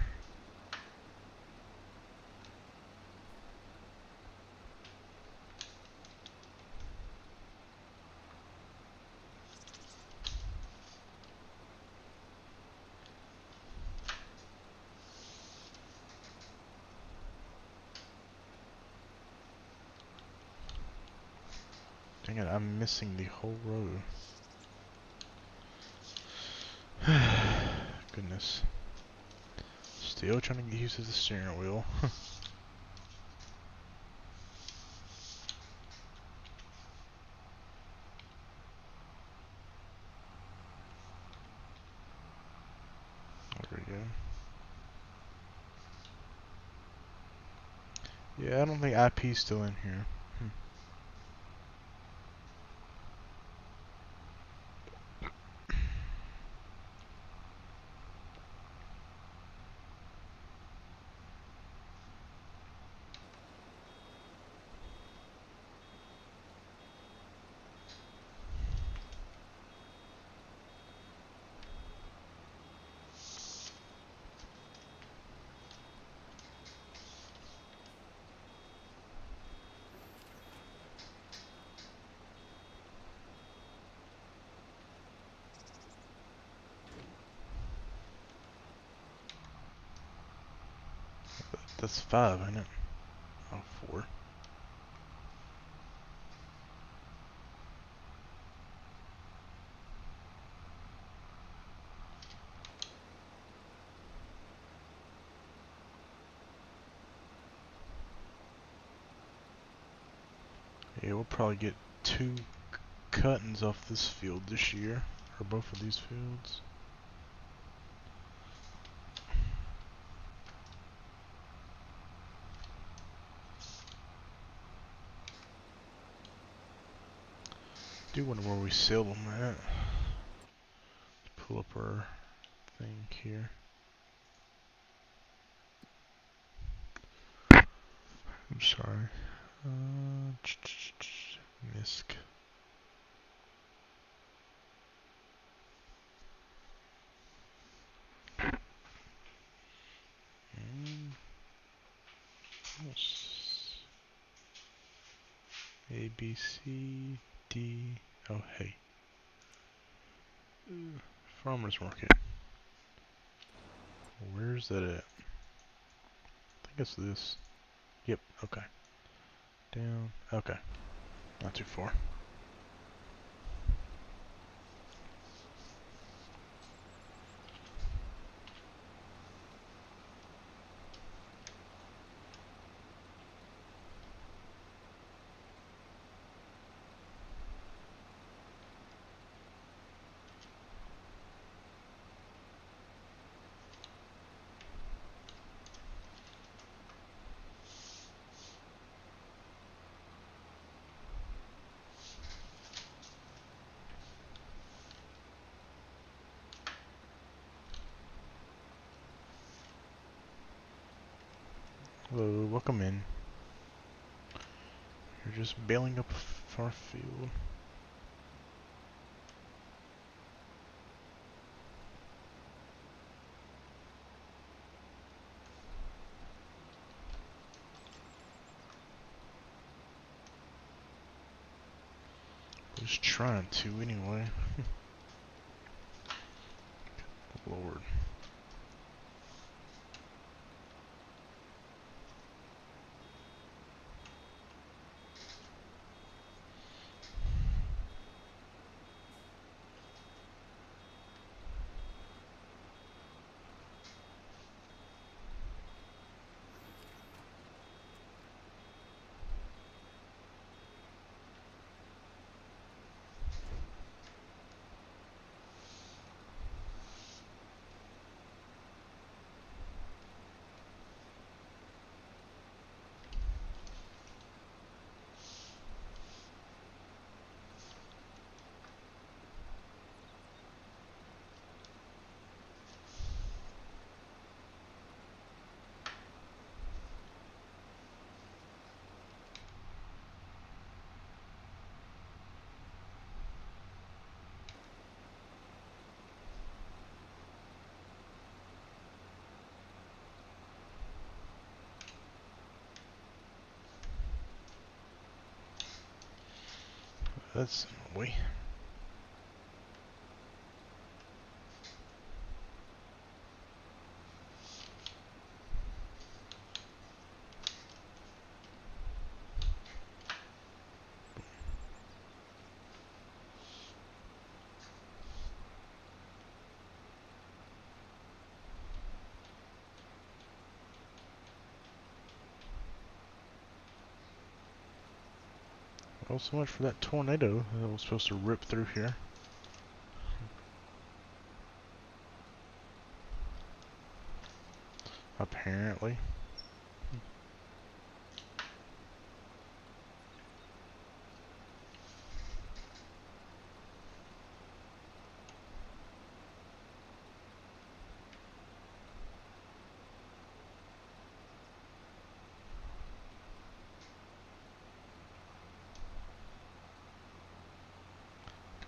Dang it, I'm missing the whole row. Goodness. Still trying to get used to the steering wheel. There we go. Yeah, I don't think IP's still in here. That's 5, ain't it? Oh, 4. Yeah, we'll probably get 2 cuttings off this field this year, or both of these fields. do wonder where we sell them at. Let's pull up our thing here. I'm sorry. MISC. A, B, C, D. Oh, hey. Farmer's Market. Where's that at? I think it's this. Yep, okay. Down. Okay. Not too far. Hello, welcome in. You're just bailing up a far field. Just trying to anyway. Lord. That's in the way. Well, so much for that tornado that was supposed to rip through here. Apparently.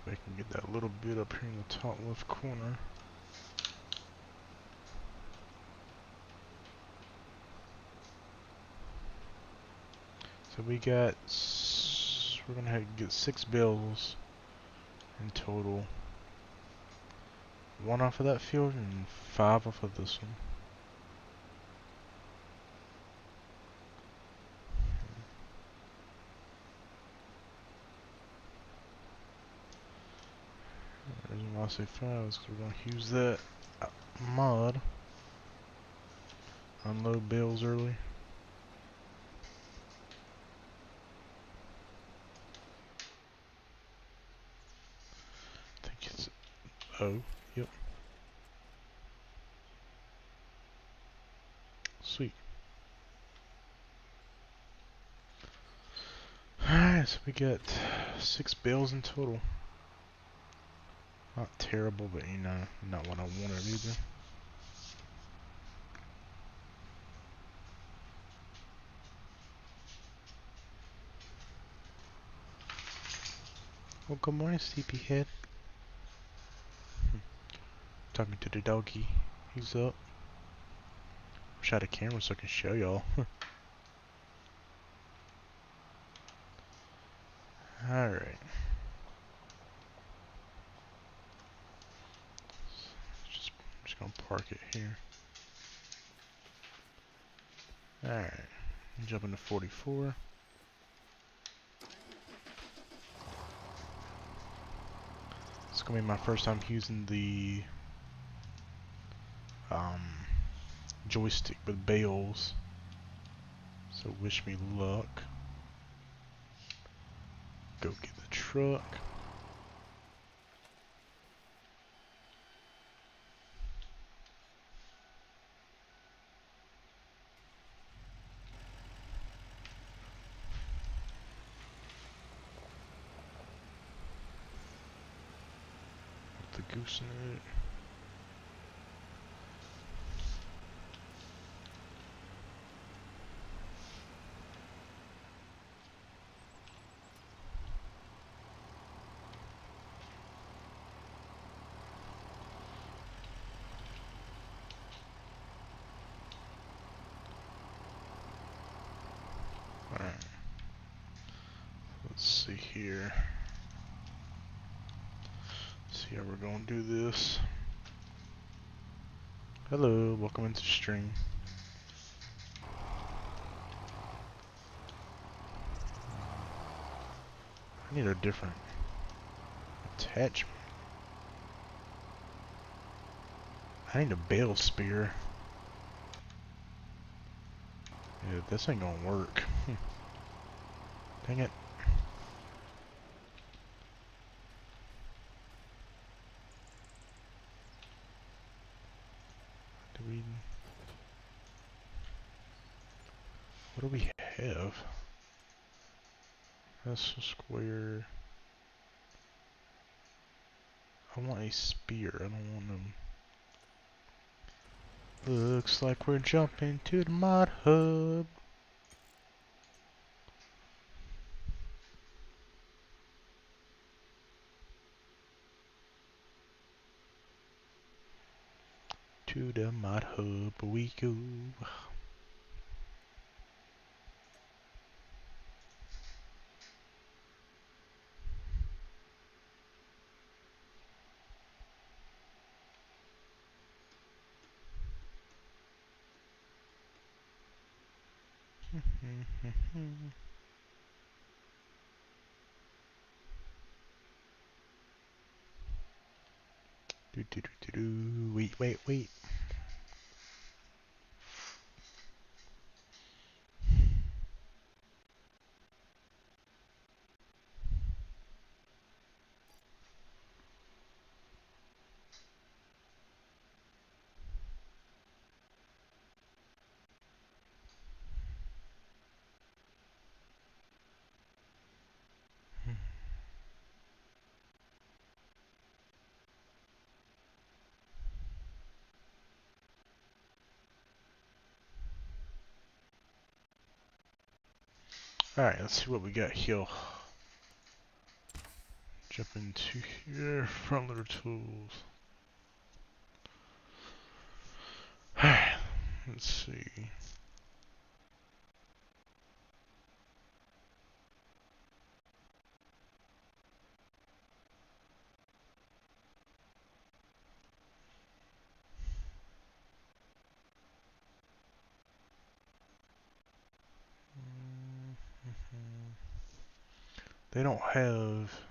I can get that little bit up here in the top left corner. So we got, we're gonna have to get 6 bills in total. 1 off of that field and 5 off of this one. The reason why I say 5 is because we're going to use that mod. Unload bills early. I think it's O. Yep. Sweet. Alright, so we got 6 bales in total. Not terrible, but you know, not what I wanted either. Well, good morning, sleepyhead. Talking to the doggy. He's up. Wish I had a camera so I can show y'all. Alright. Just gonna park it here. Alright. Jump into 44. It's gonna be my first time using the joystick with bales. So wish me luck. Go get the truck. Put the goose in it. Alright. Let's see here. See how we're gonna do this. Hello, welcome into the stream. I need a different attachment. I need a bale spear. Yeah, this ain't gonna work. Dang it. Do we... What do we have? That's a square. I want a spear. I don't want them. Looks like we're jumping to the mod hub. To the mod hub we go. Wait. Alright, let's see what we got here. Jump into here, front loader tools. Alright, let's see. They don't have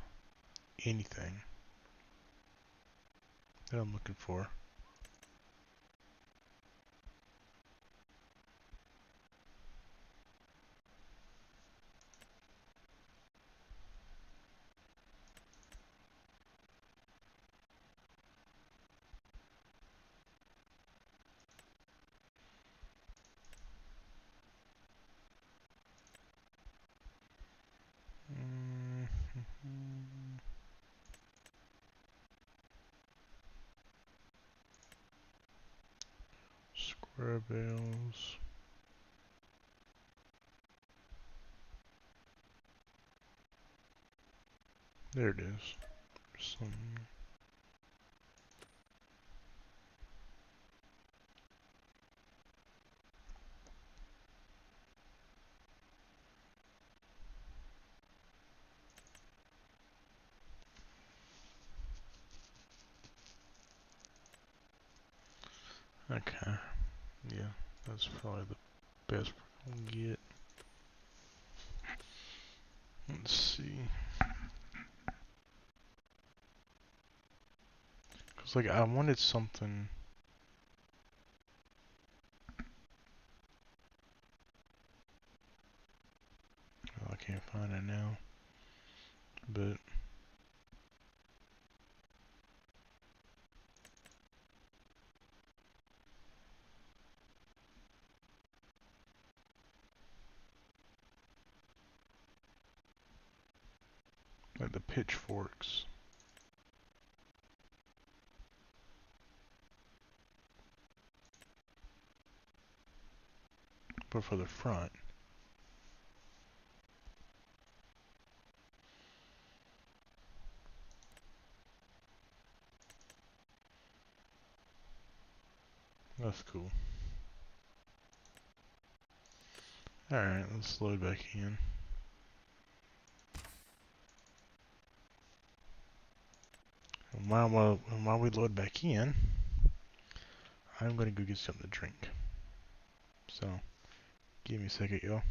anything that I'm looking for. Rebels. There it is. Some. Okay. Yeah, that's probably the best we can get. Let's see. Cause like I wanted something. Oh, I can't find it now. But like the pitchforks. But for the front. That's cool. Alright, let's load back in. And while we load back in, I'm gonna go get something to drink. So, give me a second, y'all.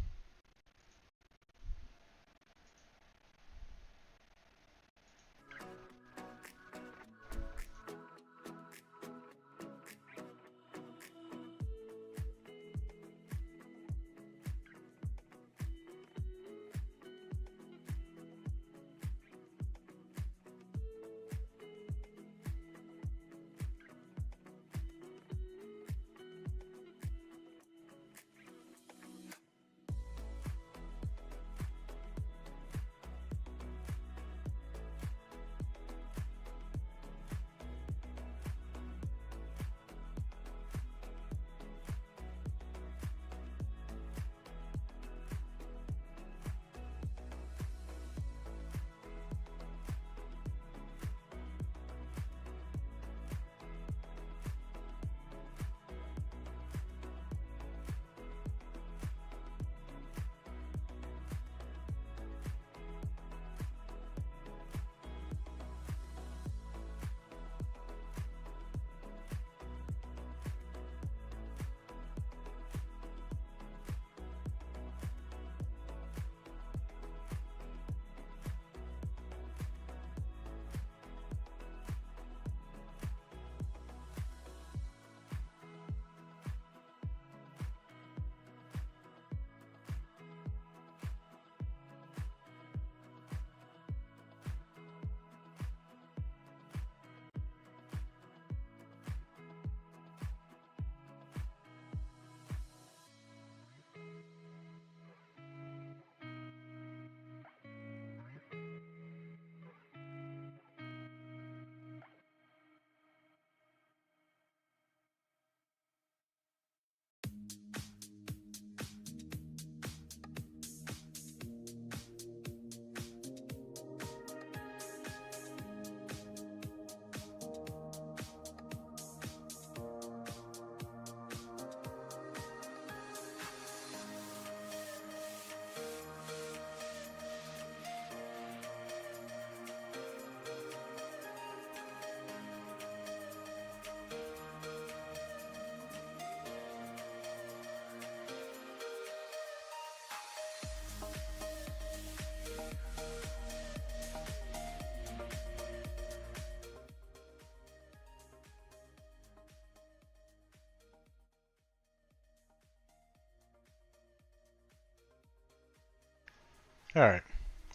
Alright,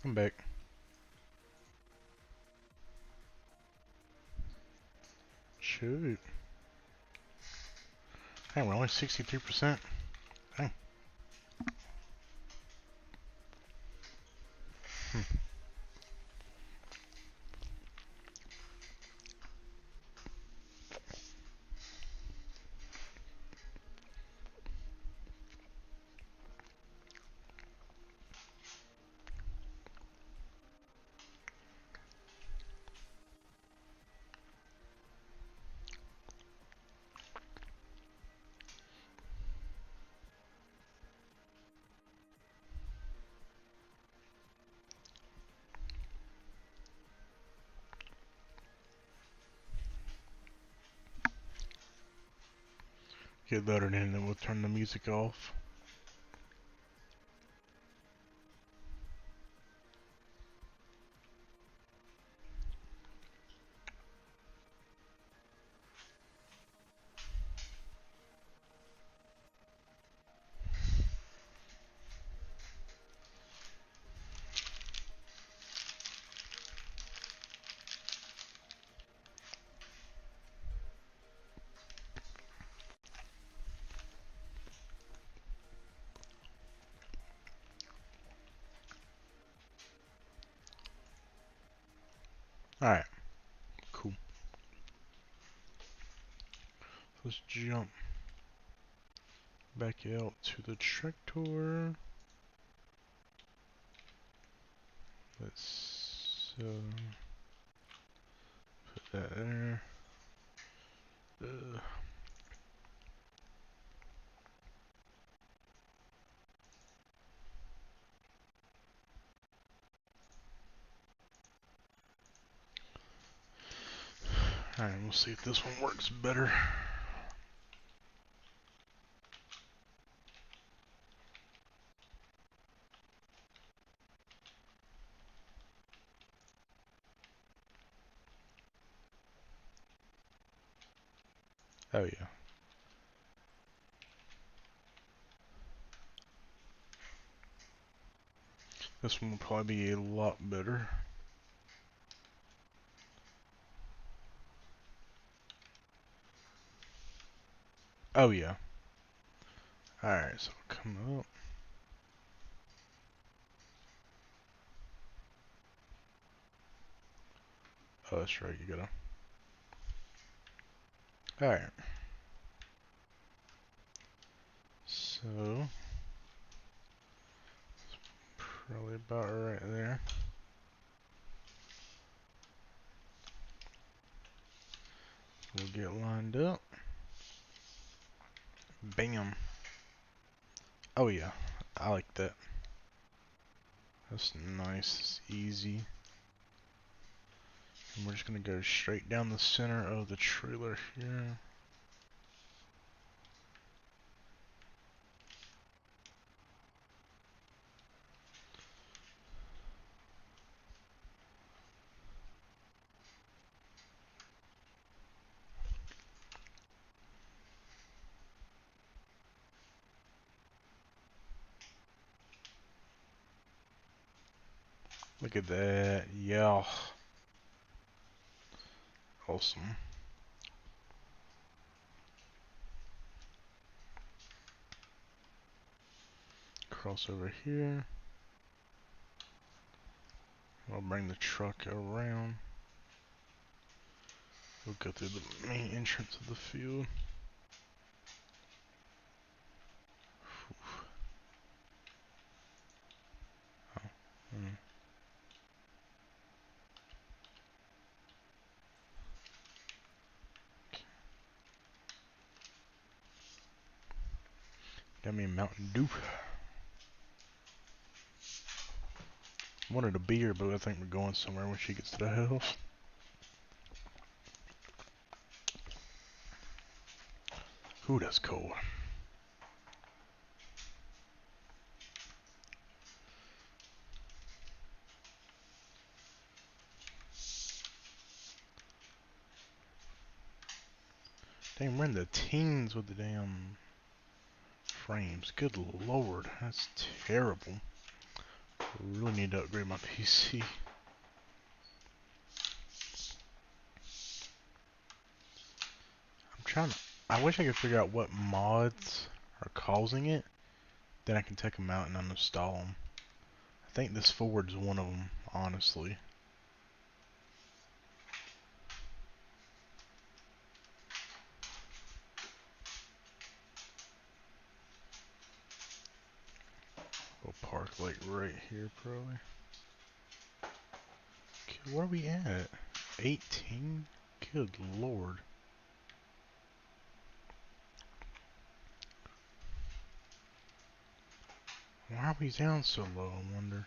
I'm back. Shoot. Hey, we're only 63%. Dang. get loaded in and then we'll turn the music off. Alright, cool. Let's jump back out to the tractor. Let's put that there. Alright, we'll see if this one works better. Oh yeah. This one will probably be a lot better. Oh yeah. Alright, so come up. Oh, that's right, you gotta. Alright. So, probably about right there. We'll get lined up. Bam. Oh yeah, I like that. That's nice, it's easy. And we're just gonna go straight down the center of the trailer here. Look at that, yeah. Awesome. Cross over here. I'll bring the truck around. We'll go through the main entrance of the field. Mm. Got me a Mountain Dew. Wanted a beer, but I think we're going somewhere when she gets to the house. Ooh, that's cold. Dang, we're in the teens with the damn frames. Good lord, that's terrible. I really need to upgrade my PC. I wish I could figure out what mods are causing it. Then I can take them out and uninstall them. I think this Ford's one of them, honestly. We'll park like right here, probably. Okay, where are we at? 18? Good lord. Why are we down so low, I wonder?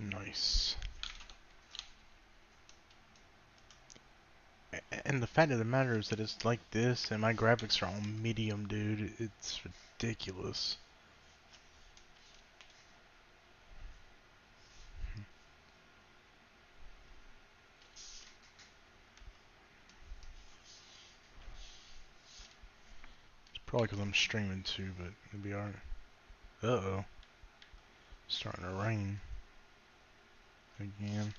Nice. And the fact of the matter is that it's like this, and my graphics are on medium, dude. It's ridiculous. It's probably because I'm streaming too, but it'll be alright. Uh-oh. Starting to rain. Again.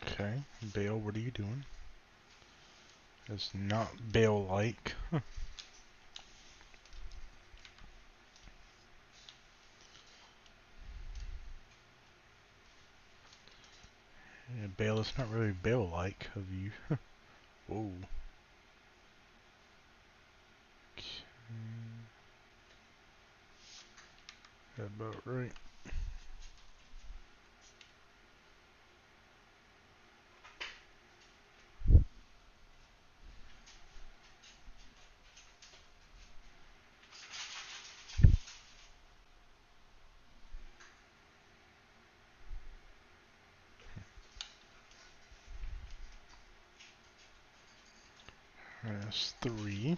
Okay. Bale, what are you doing? It's not Bale-like. Yeah, Bale, it's not really Bale-like of you. Whoa. Okay. That about right. That's 3.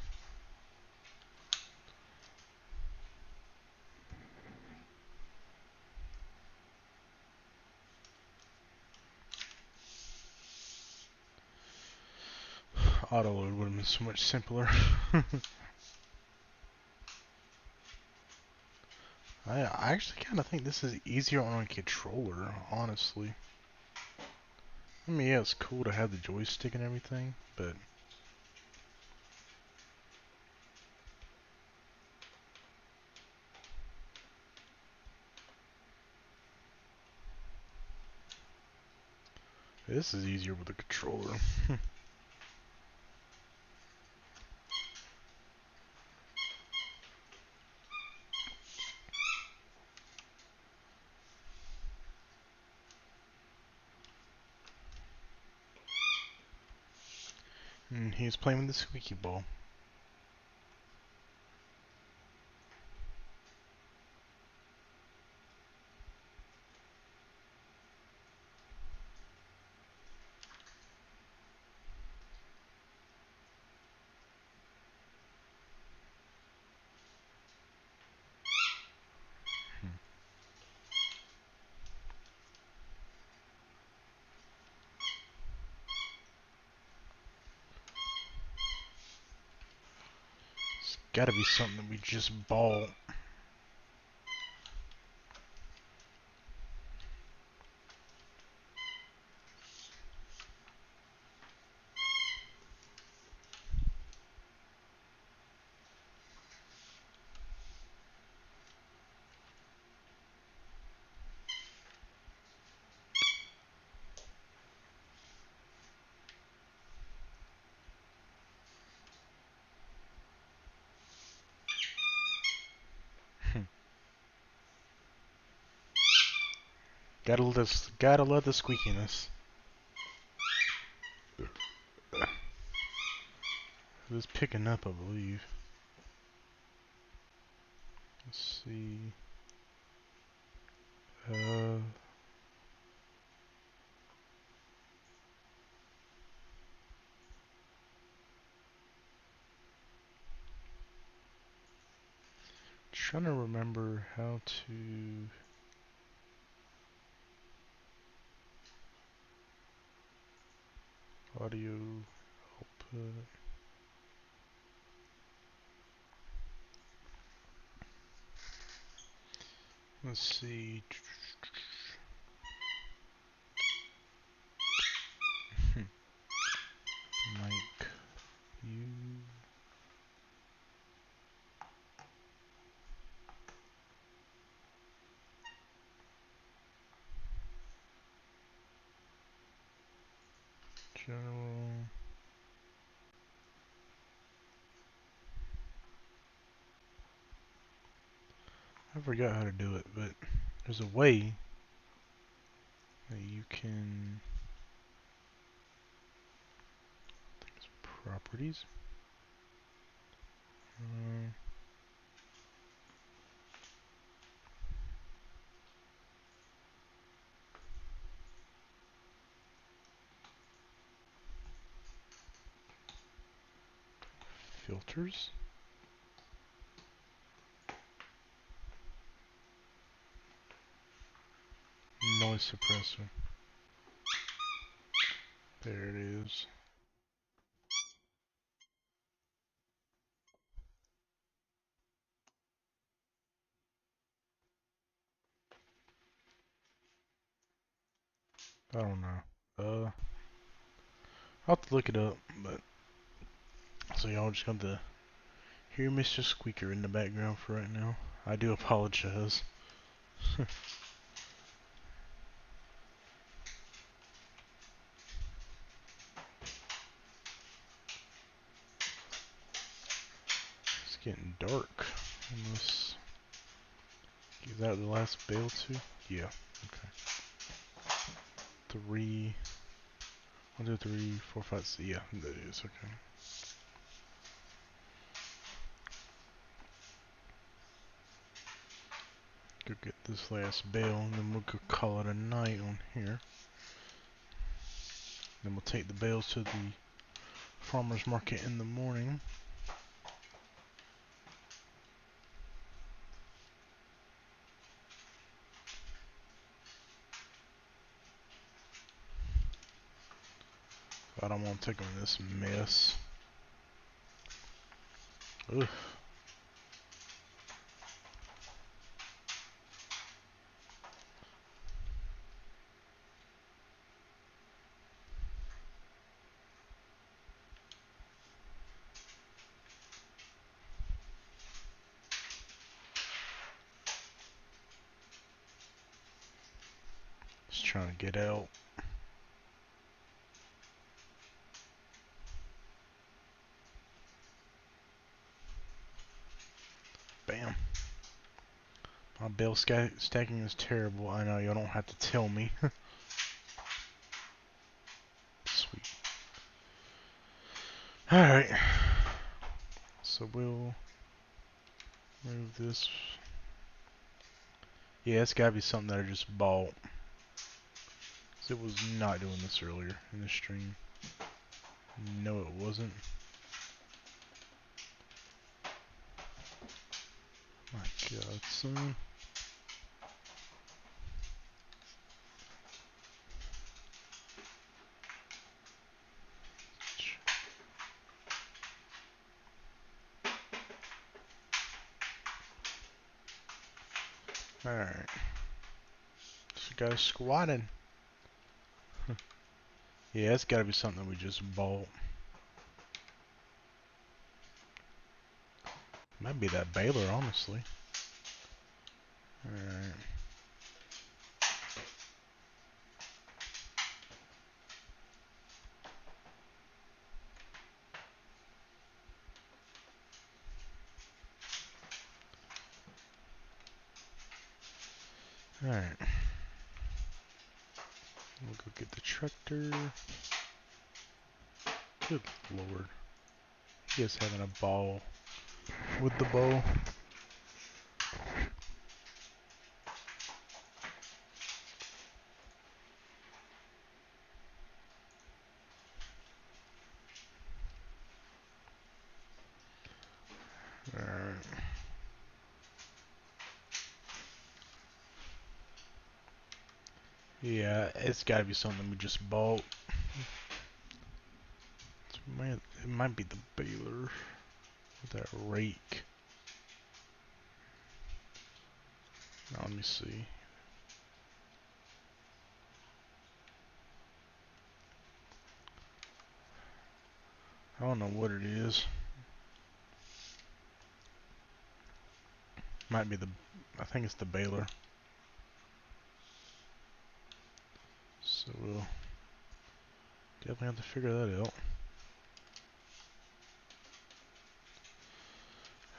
Auto load would have been so much simpler. I actually kind of think this is easier on a controller, honestly. I mean, yeah, it's cool to have the joystick and everything, but this is easier with a controller. And he's playing with the squeaky ball. It's gotta be something that we just bought. Gotta love the squeakiness. It was picking up, I believe. Let's see. Trying to remember how to. Audio output. Let's see. Mic view. General. I forgot how to do it, but there's a way that you can. I think it's properties. Um, Filters. Noise suppressor. There it is. I don't know. I'll have to look it up, but so y'all just got to hear Mr. Squeaker in the background for right now. I do apologize. It's getting dark. Unless, is that the last bale too? Yeah. Okay. 3, 1, 2, 3, 4, 5, 6. Yeah, that is okay. Go get this last bale, and then we'll go call it a night on here. Then we'll take the bales to the farmer's market in the morning. I don't want to take them in this mess. Ugh. Just trying to get out. Bam. My bale stacking is terrible. I know, you don't have to tell me. Sweet. Alright. So we'll move this. Yeah, it's gotta be something that I just bought. 'Cause it was not doing this earlier in the stream. No, it wasn't. My God, son. Alright. This guy's squatting. Yeah, it's gotta be something we just bought. Might be that baler, honestly. Alright. Alright. We'll go get the tractor. Good lord. He is having a ball with the bow. Alright. Yeah, it's gotta be something we just bought. It might be the baler. With that rake. Now let me see. I don't know what it is. Might be the, I think it's the baler. So we'll definitely have to figure that out.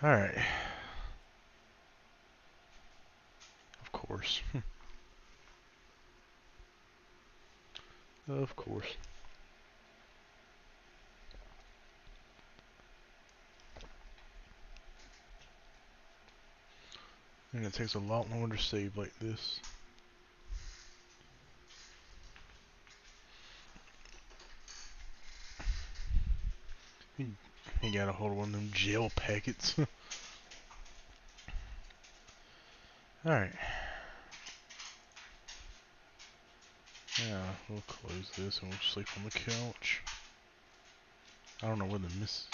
Alright. course. Of course. And it takes a lot longer to save like this. He got a hold of one of them gel packets. Alright. Yeah, we'll close this and we'll sleep on the couch. I don't know where the miss.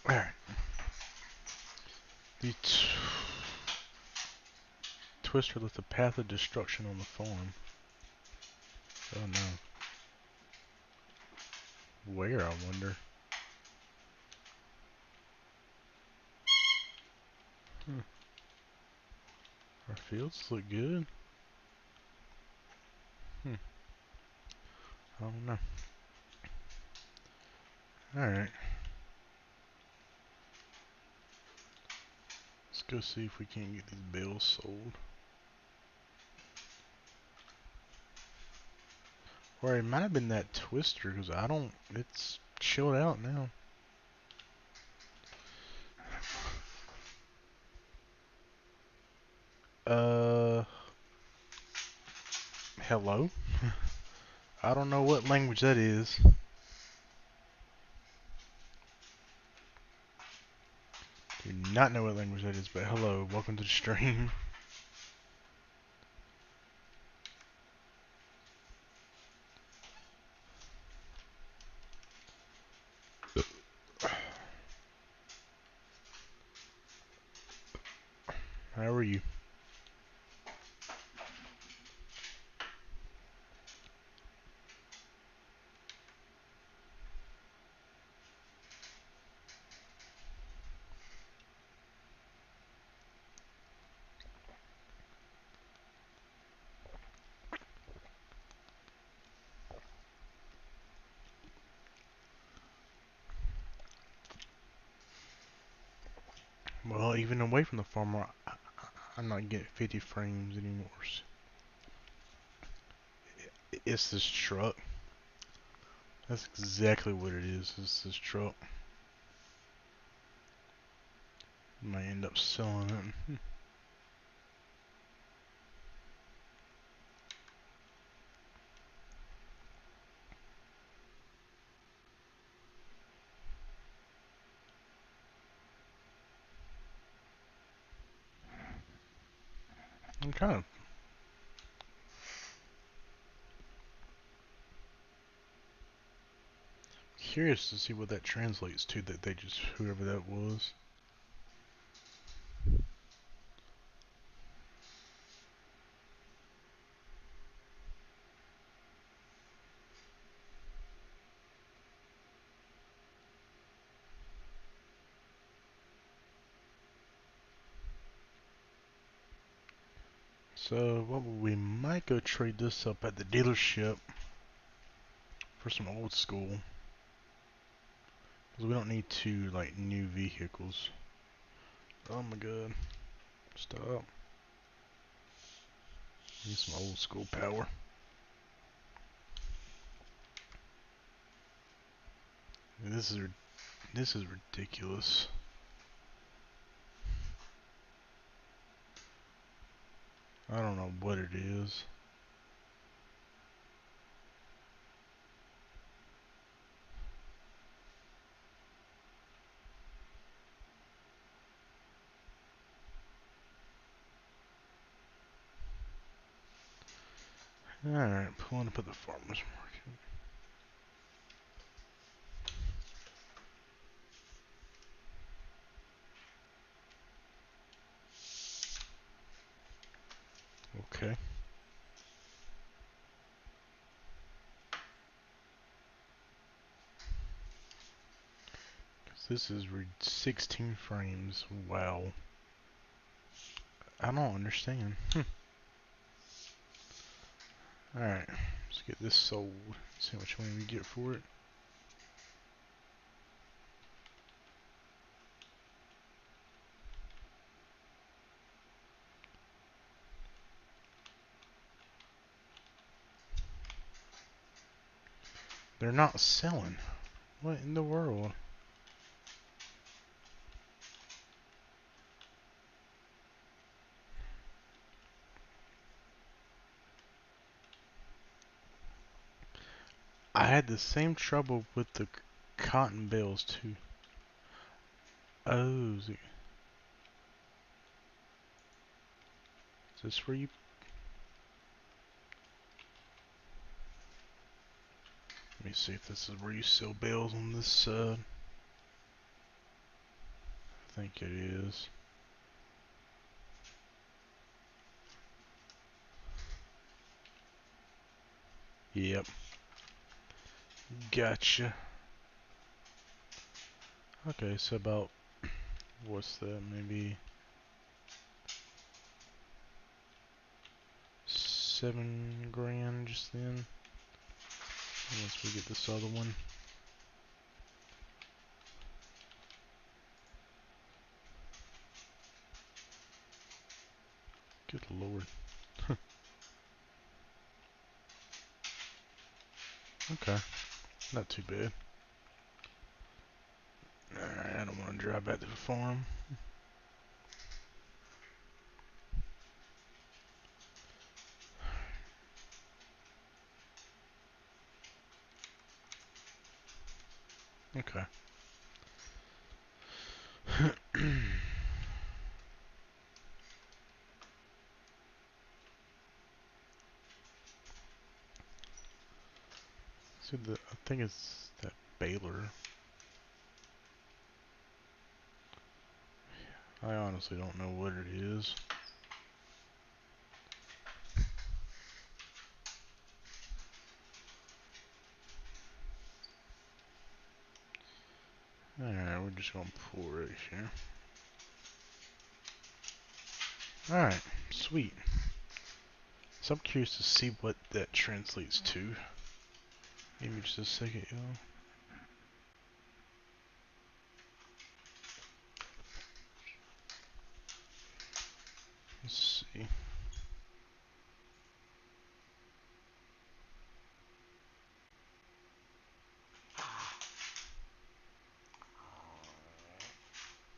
Alright. The Twister left a path of destruction on the farm. Oh no. Where, I wonder? Our fields look good. I don't know. Alright. Let's go see if we can't get these bales sold. Or it might have been that Twister, because I don't... It's chilled out now. Hello? I don't know what language that is. Do not know what language that is, but hello, welcome to the stream. How are you? Well, even away from the farmer, I'm not getting 50 frames anymore. It's this truck. That's exactly what it is. It's this truck. Might end up selling it. I'm kind of curious to see what that translates to, that they just, whoever that was. So, what we might go trade this up at the dealership for some old school. Because we don't need two, like, new vehicles. Oh my god. Stop. Need some old school power. This is ridiculous. I don't know what it is. Alright, pulling up at the farmer's market. Okay. This is 16 frames. Wow. I don't understand. Alright, let's get this sold. See how much money we get for it. They're not selling. What in the world? I had the same trouble with the cotton bales too. Oh, is this where you... Let me see if this is where you sell bales on this side. I think it is. Yep. Gotcha. Okay, so about... What's that? Maybe... 7 grand just then. Once we get this other one. Good lord. Okay. Not too bad. Alright, I don't want to drive back to the farm. Okay. So I think it's that baler. I honestly don't know what it is. Alright, we're just gonna pull right here. Alright, sweet. So I'm curious to see what that translates to. Give me just a second, y'all. Let's see.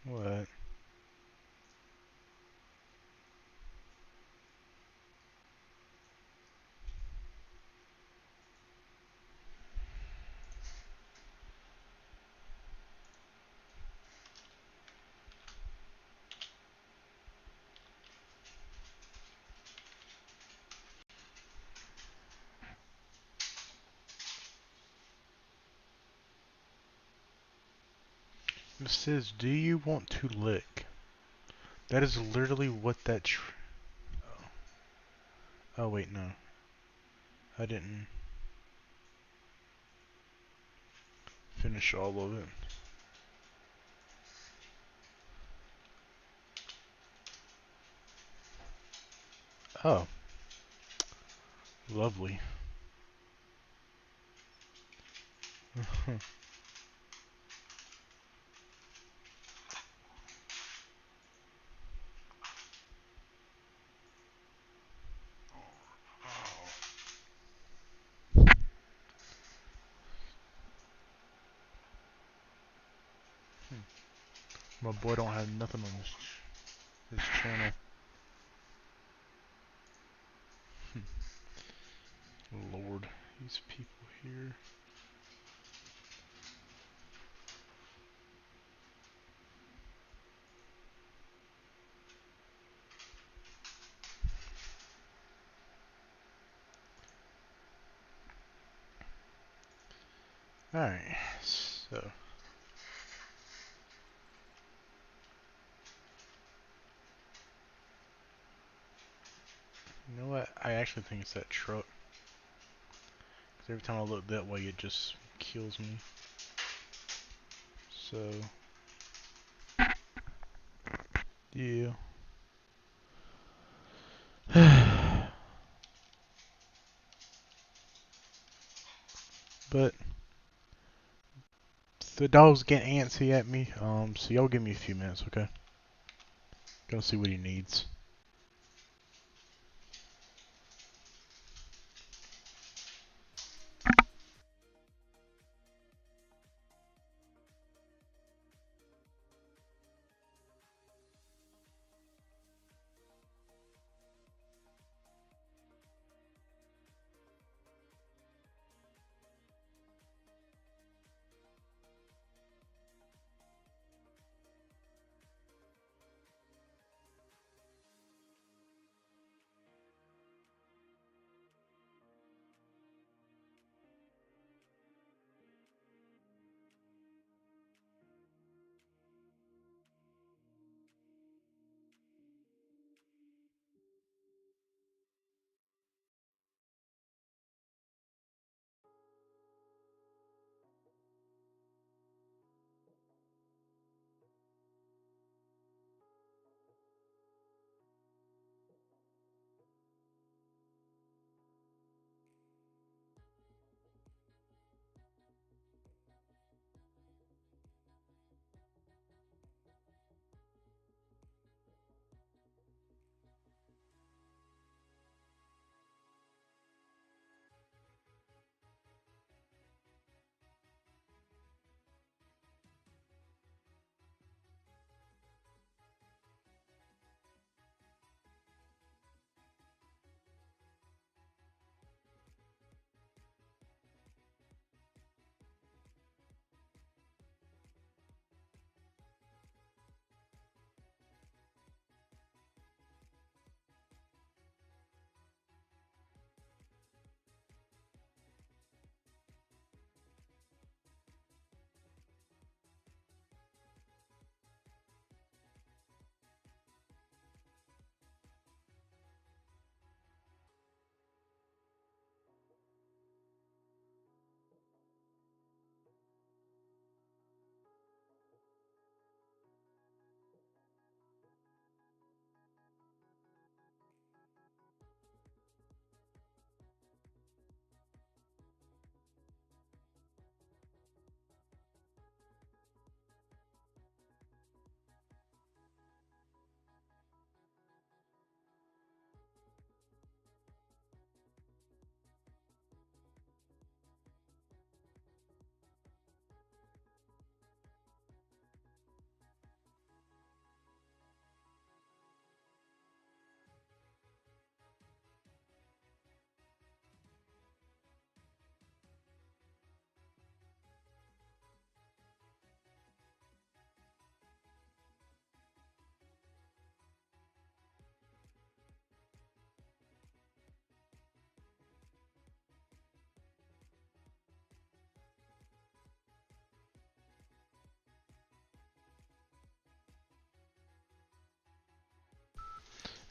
What? It says, do you want to lick? That is literally what that oh wait, no. I didn't finish all of it. Oh. Lovely. My boy don't have nothing on his channel. Lord, these people here. Alright, so. You know what? I actually think it's that truck. 'Cause every time I look that way, it just kills me. So. Yeah. But the dog's getting antsy at me. So y'all give me a few minutes, okay? Gonna see what he needs.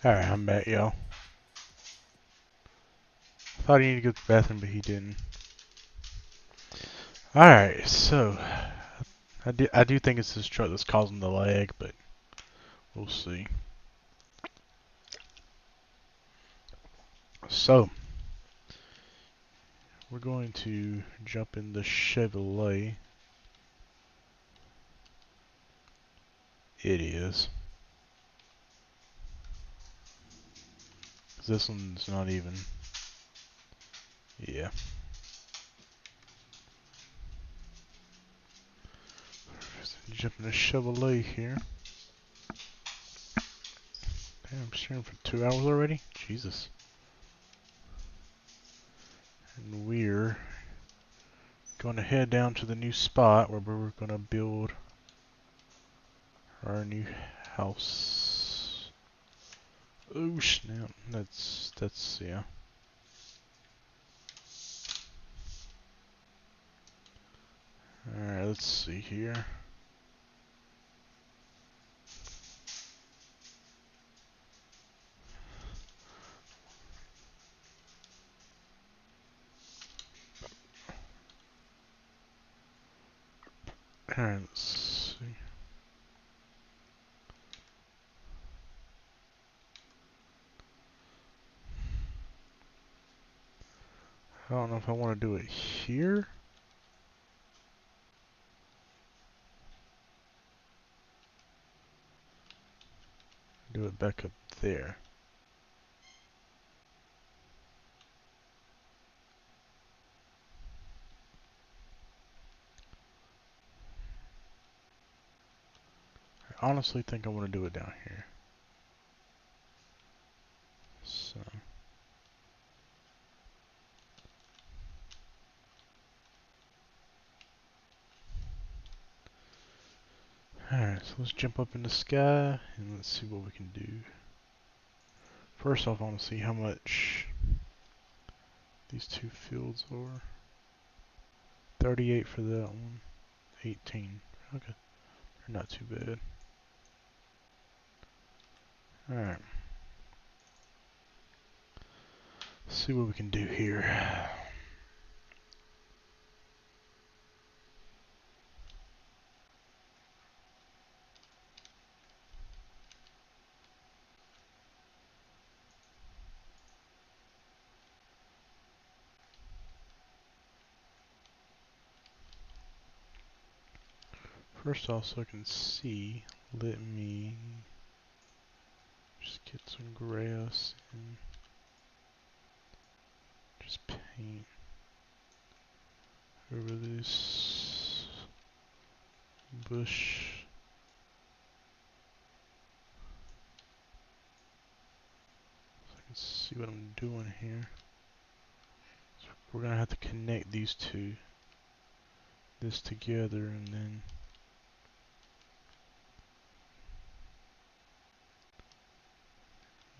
Alright, I'm back, y'all. Thought he needed to go to the bathroom, but he didn't. Alright, so I do think it's this truck that's causing the lag, but we'll see. So we're going to jump in the Chevrolet. It is. 'Cause this one's not even. Yeah. Jump in the Chevrolet here. Damn, I'm steering for 2 hours already? Jesus. And we're going to head down to the new spot where we're going to build our new house. Oh snap, that's yeah. Alright, let's see here. Alright, let's see. I don't know if I want to do it here. do it back up there. I honestly think I want to do it down here. So. Alright, so let's jump up in the sky and let's see what we can do. First off, I want to see how much these two fields are. 38 for that one. 18. Okay. They're not too bad. Alright. Let's see what we can do here. First off, so I can see, let me just get some grass and just paint over this bush. So I can see what I'm doing here. So we're gonna have to connect these two, this together, and then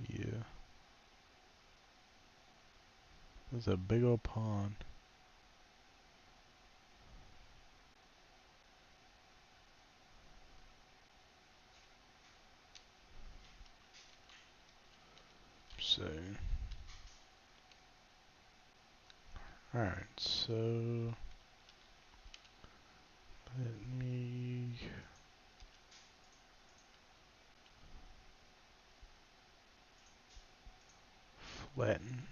yeah. There's a big old pond. So, alright, so let me flatten.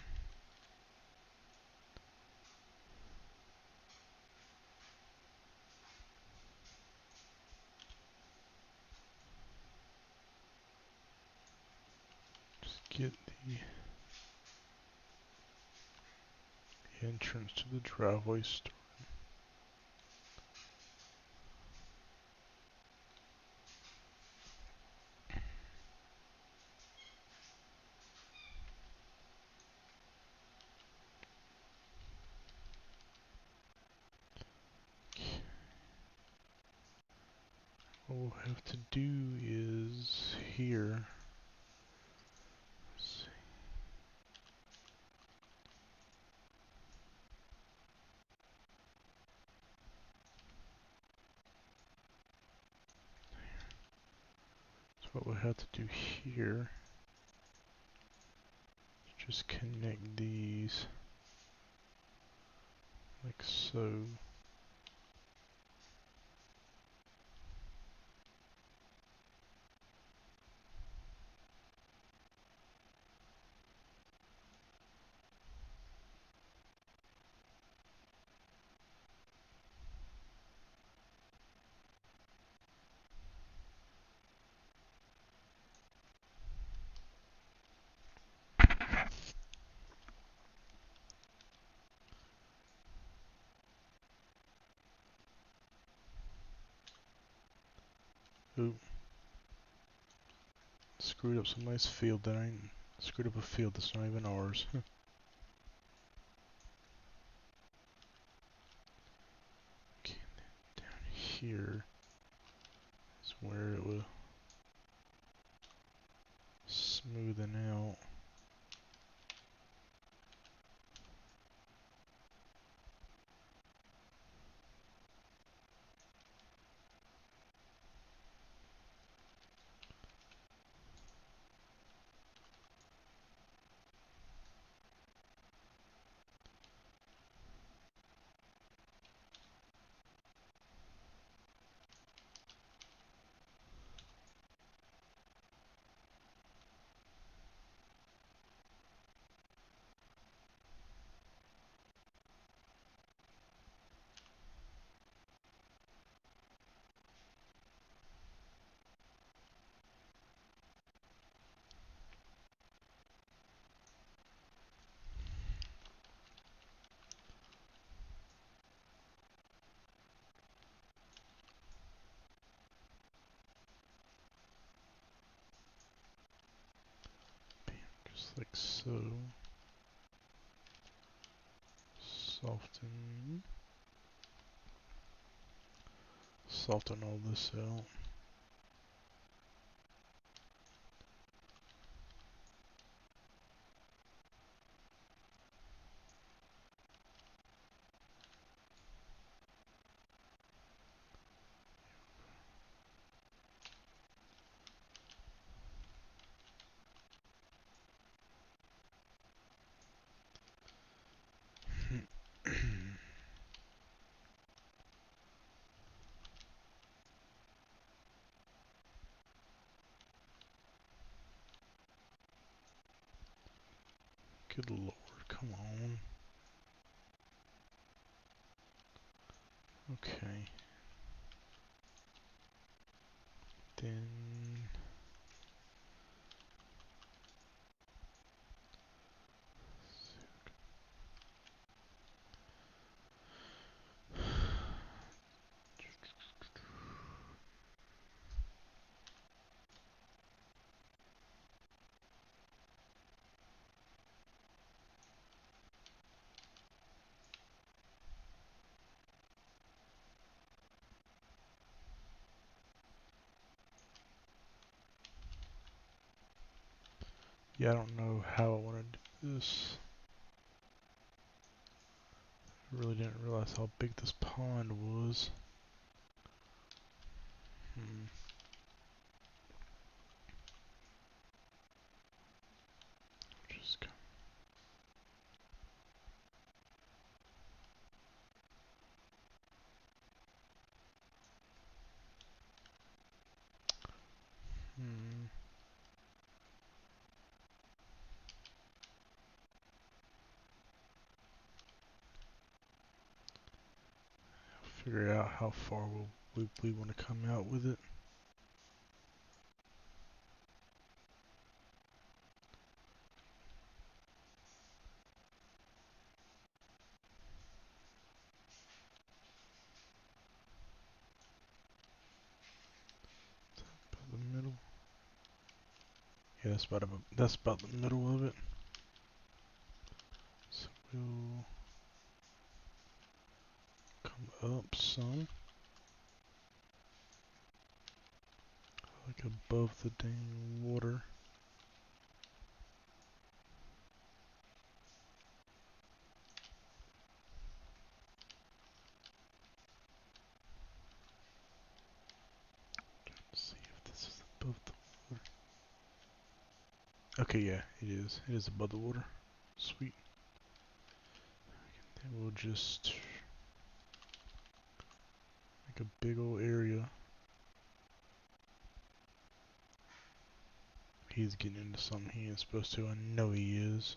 Just get the entrance to the driveway started. What we'll have to do is here. Let's see. So what we'll have to do here is just connect these like so. Oop. Screwed up some nice field that ain't. Screwed up a field that's not even ours. Okay, down here is where it will smoothen out. like so. Soften all this out. Good lord, come on. Okay. Then yeah, I don't know how I want to do this. I really didn't realize how big this pond was. Just kind figure out how far we want to come out with it. About the middle. Yeah, that's about the middle of it. So we'll come up some, like above the dang water. Let's see if this is above the water. Okay, yeah, it is. It is above the water. Sweet. Then we'll just make a big old area. He's getting into something he ain't supposed to. I know he is.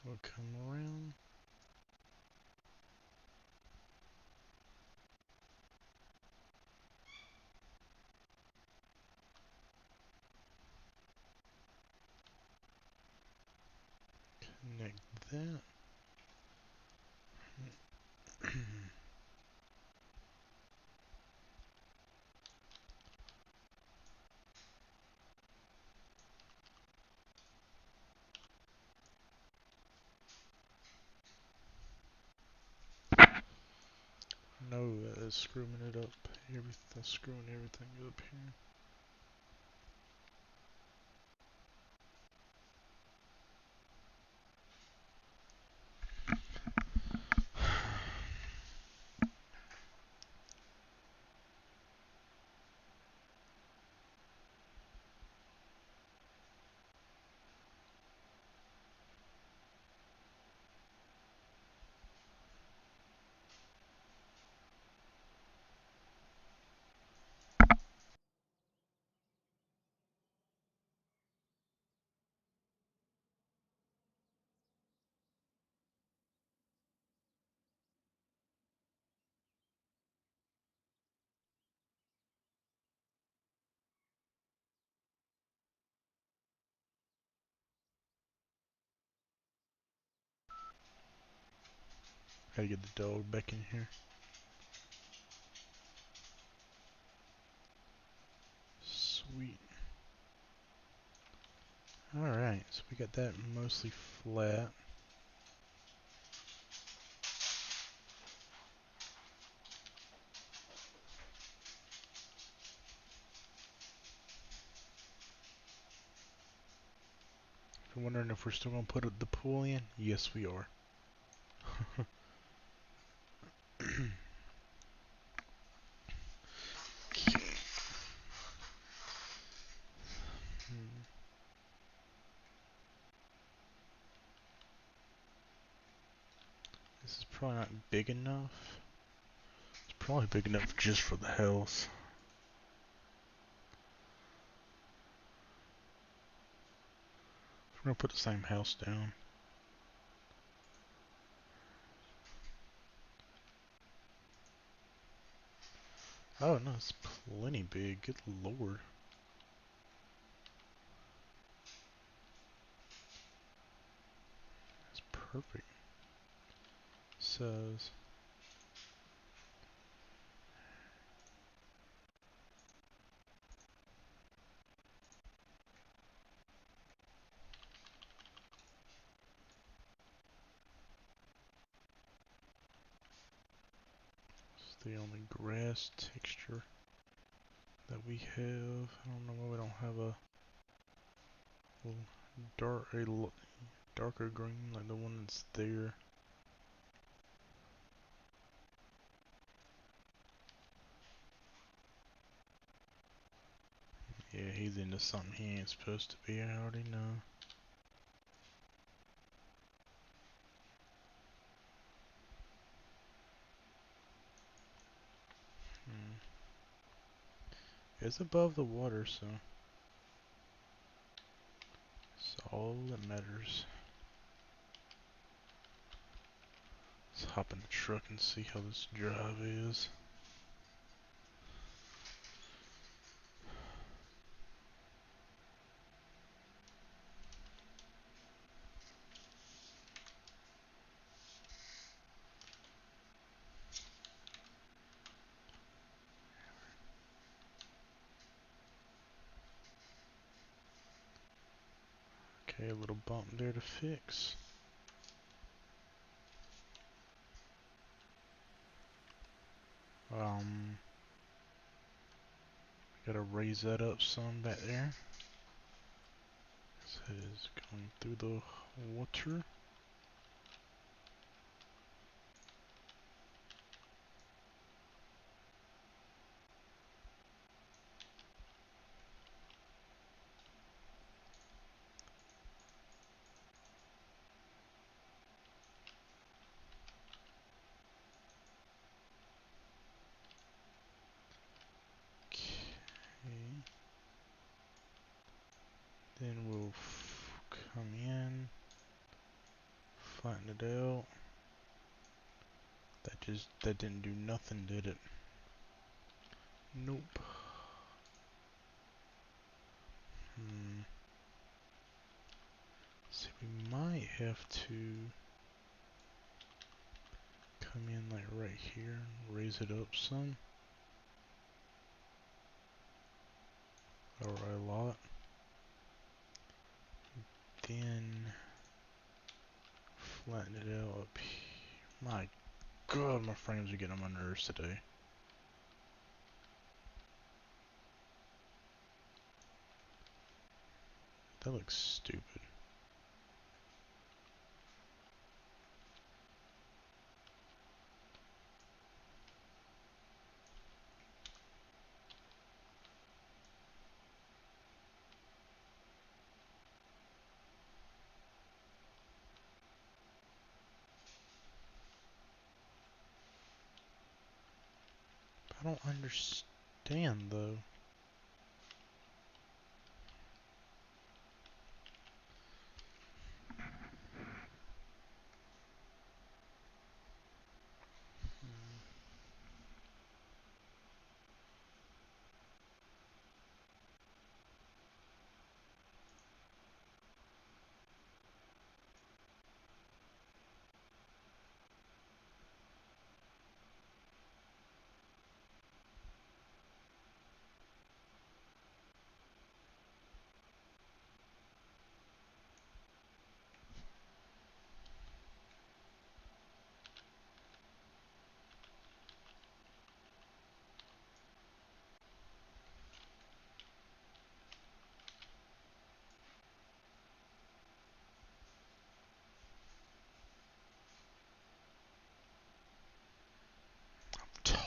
We'll come around. Connect that. No, that is screwing it up. That's screwing everything up here. Gotta get the dog back in here. Sweet. Alright, so we got that mostly flat. If you're wondering if we're still gonna put the pool in, yes we are. This is probably not big enough. It's probably big enough just for the house. We're gonna put the same house down. Oh no, it's plenty big. Good lord. That's perfect. So it's the only grass texture that we have. I don't know why we don't have a darker green like the one that's there. Yeah, he's into something he ain't supposed to be, I already know. It's above the water, so it's all that matters. Let's hop in the truck and see how this drive is. Okay, a little bump there to fix. Gotta raise that up some back there. So it is going through the water. Okay. Then we'll come in, flatten it out. That didn't do nothing, did it? Nope. So we might have to come in like right here and raise it up some. Or a lot. Then flatten it out up here. My god, my frames are getting on my nerves today. That looks stupid. I don't understand though.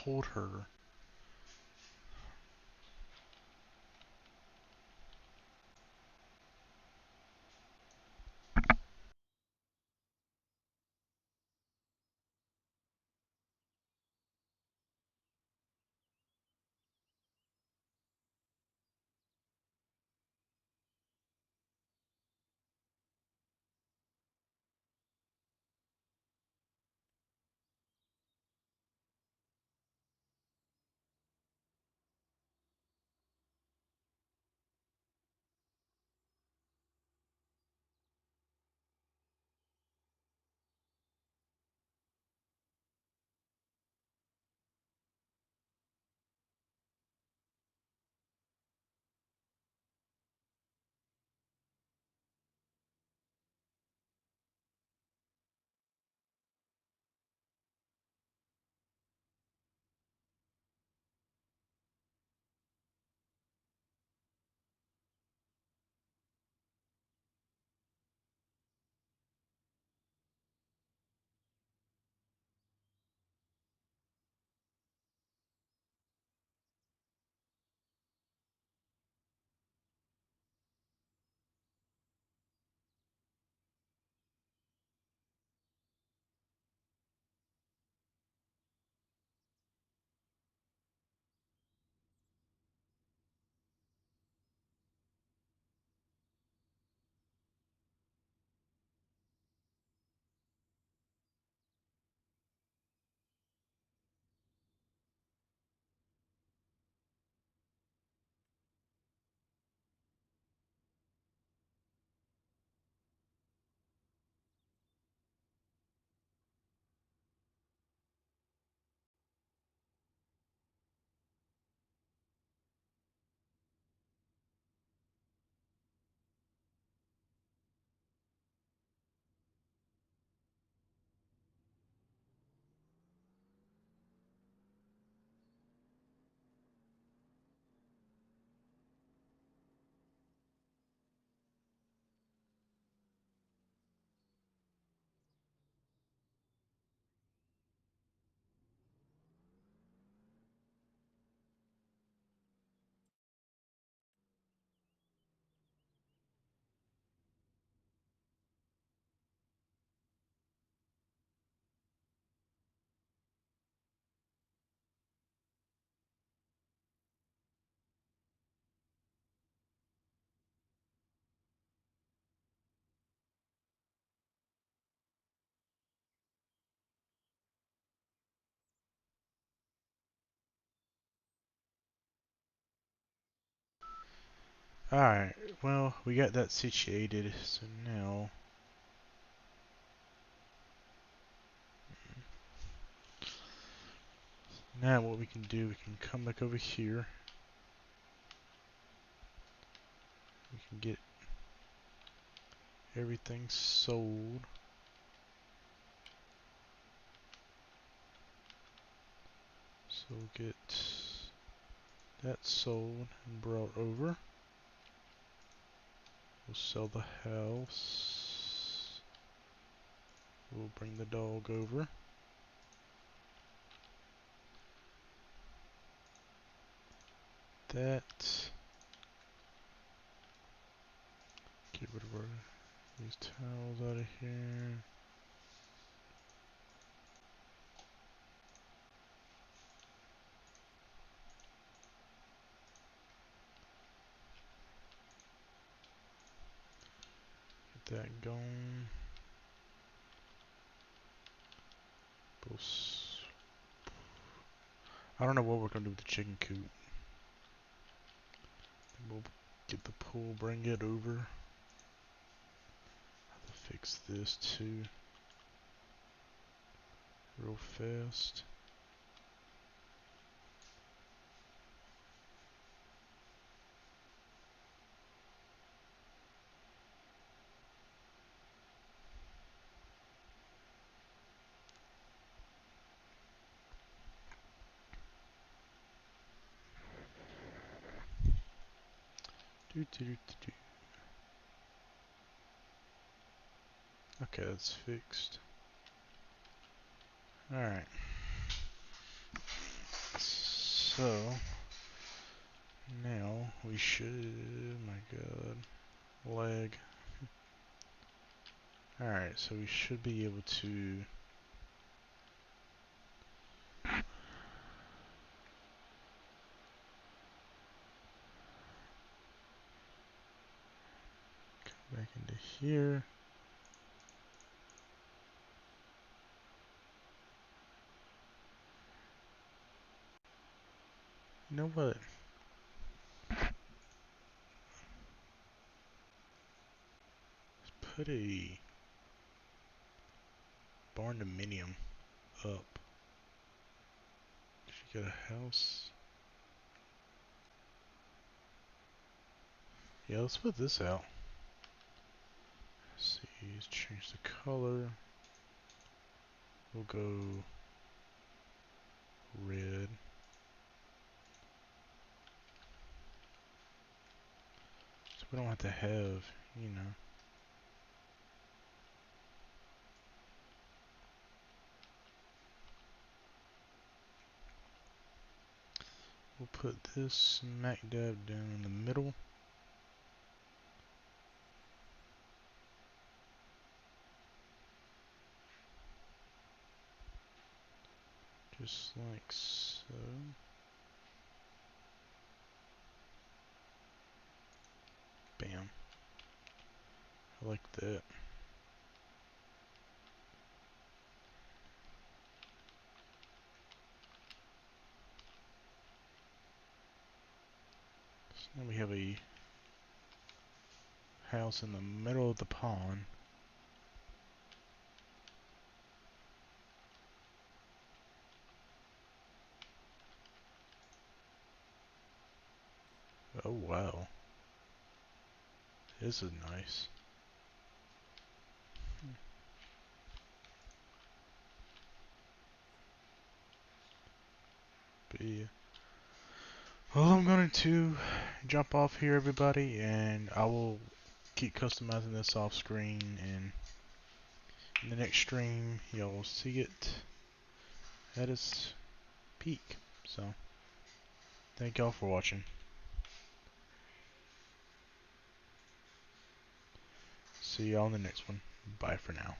told her. Alright, well, we got that situated, so now what we can do, we can come back over here. We can get everything sold. So we'll get that sold and brought over. We'll sell the house. We'll bring the dog over. That. Get rid of these towels out of here. Get that going. I don't know what we're gonna do with the chicken coop. We'll get the pool, bring it over. Have to fix this too, real fast. Okay, that's fixed. Alright. So now we should, my god, lag. Alright, so we should be able to come back into here. You know what? Let's put a barn dominium up. If you got a house. Yeah, let's put this out. Let's see, let's change the color. We'll go red. So we don't have to have, you know. We'll put this smack dab down in the middle. Just like so. Bam. I like that. So now we have a house in the middle of the pond. Oh wow. This is nice. But yeah. Well, I'm going to jump off here, everybody, and I will keep customizing this off screen, and in the next stream, you'll see it at its peak. So, thank y'all for watching. See y'all in the next one. Bye for now.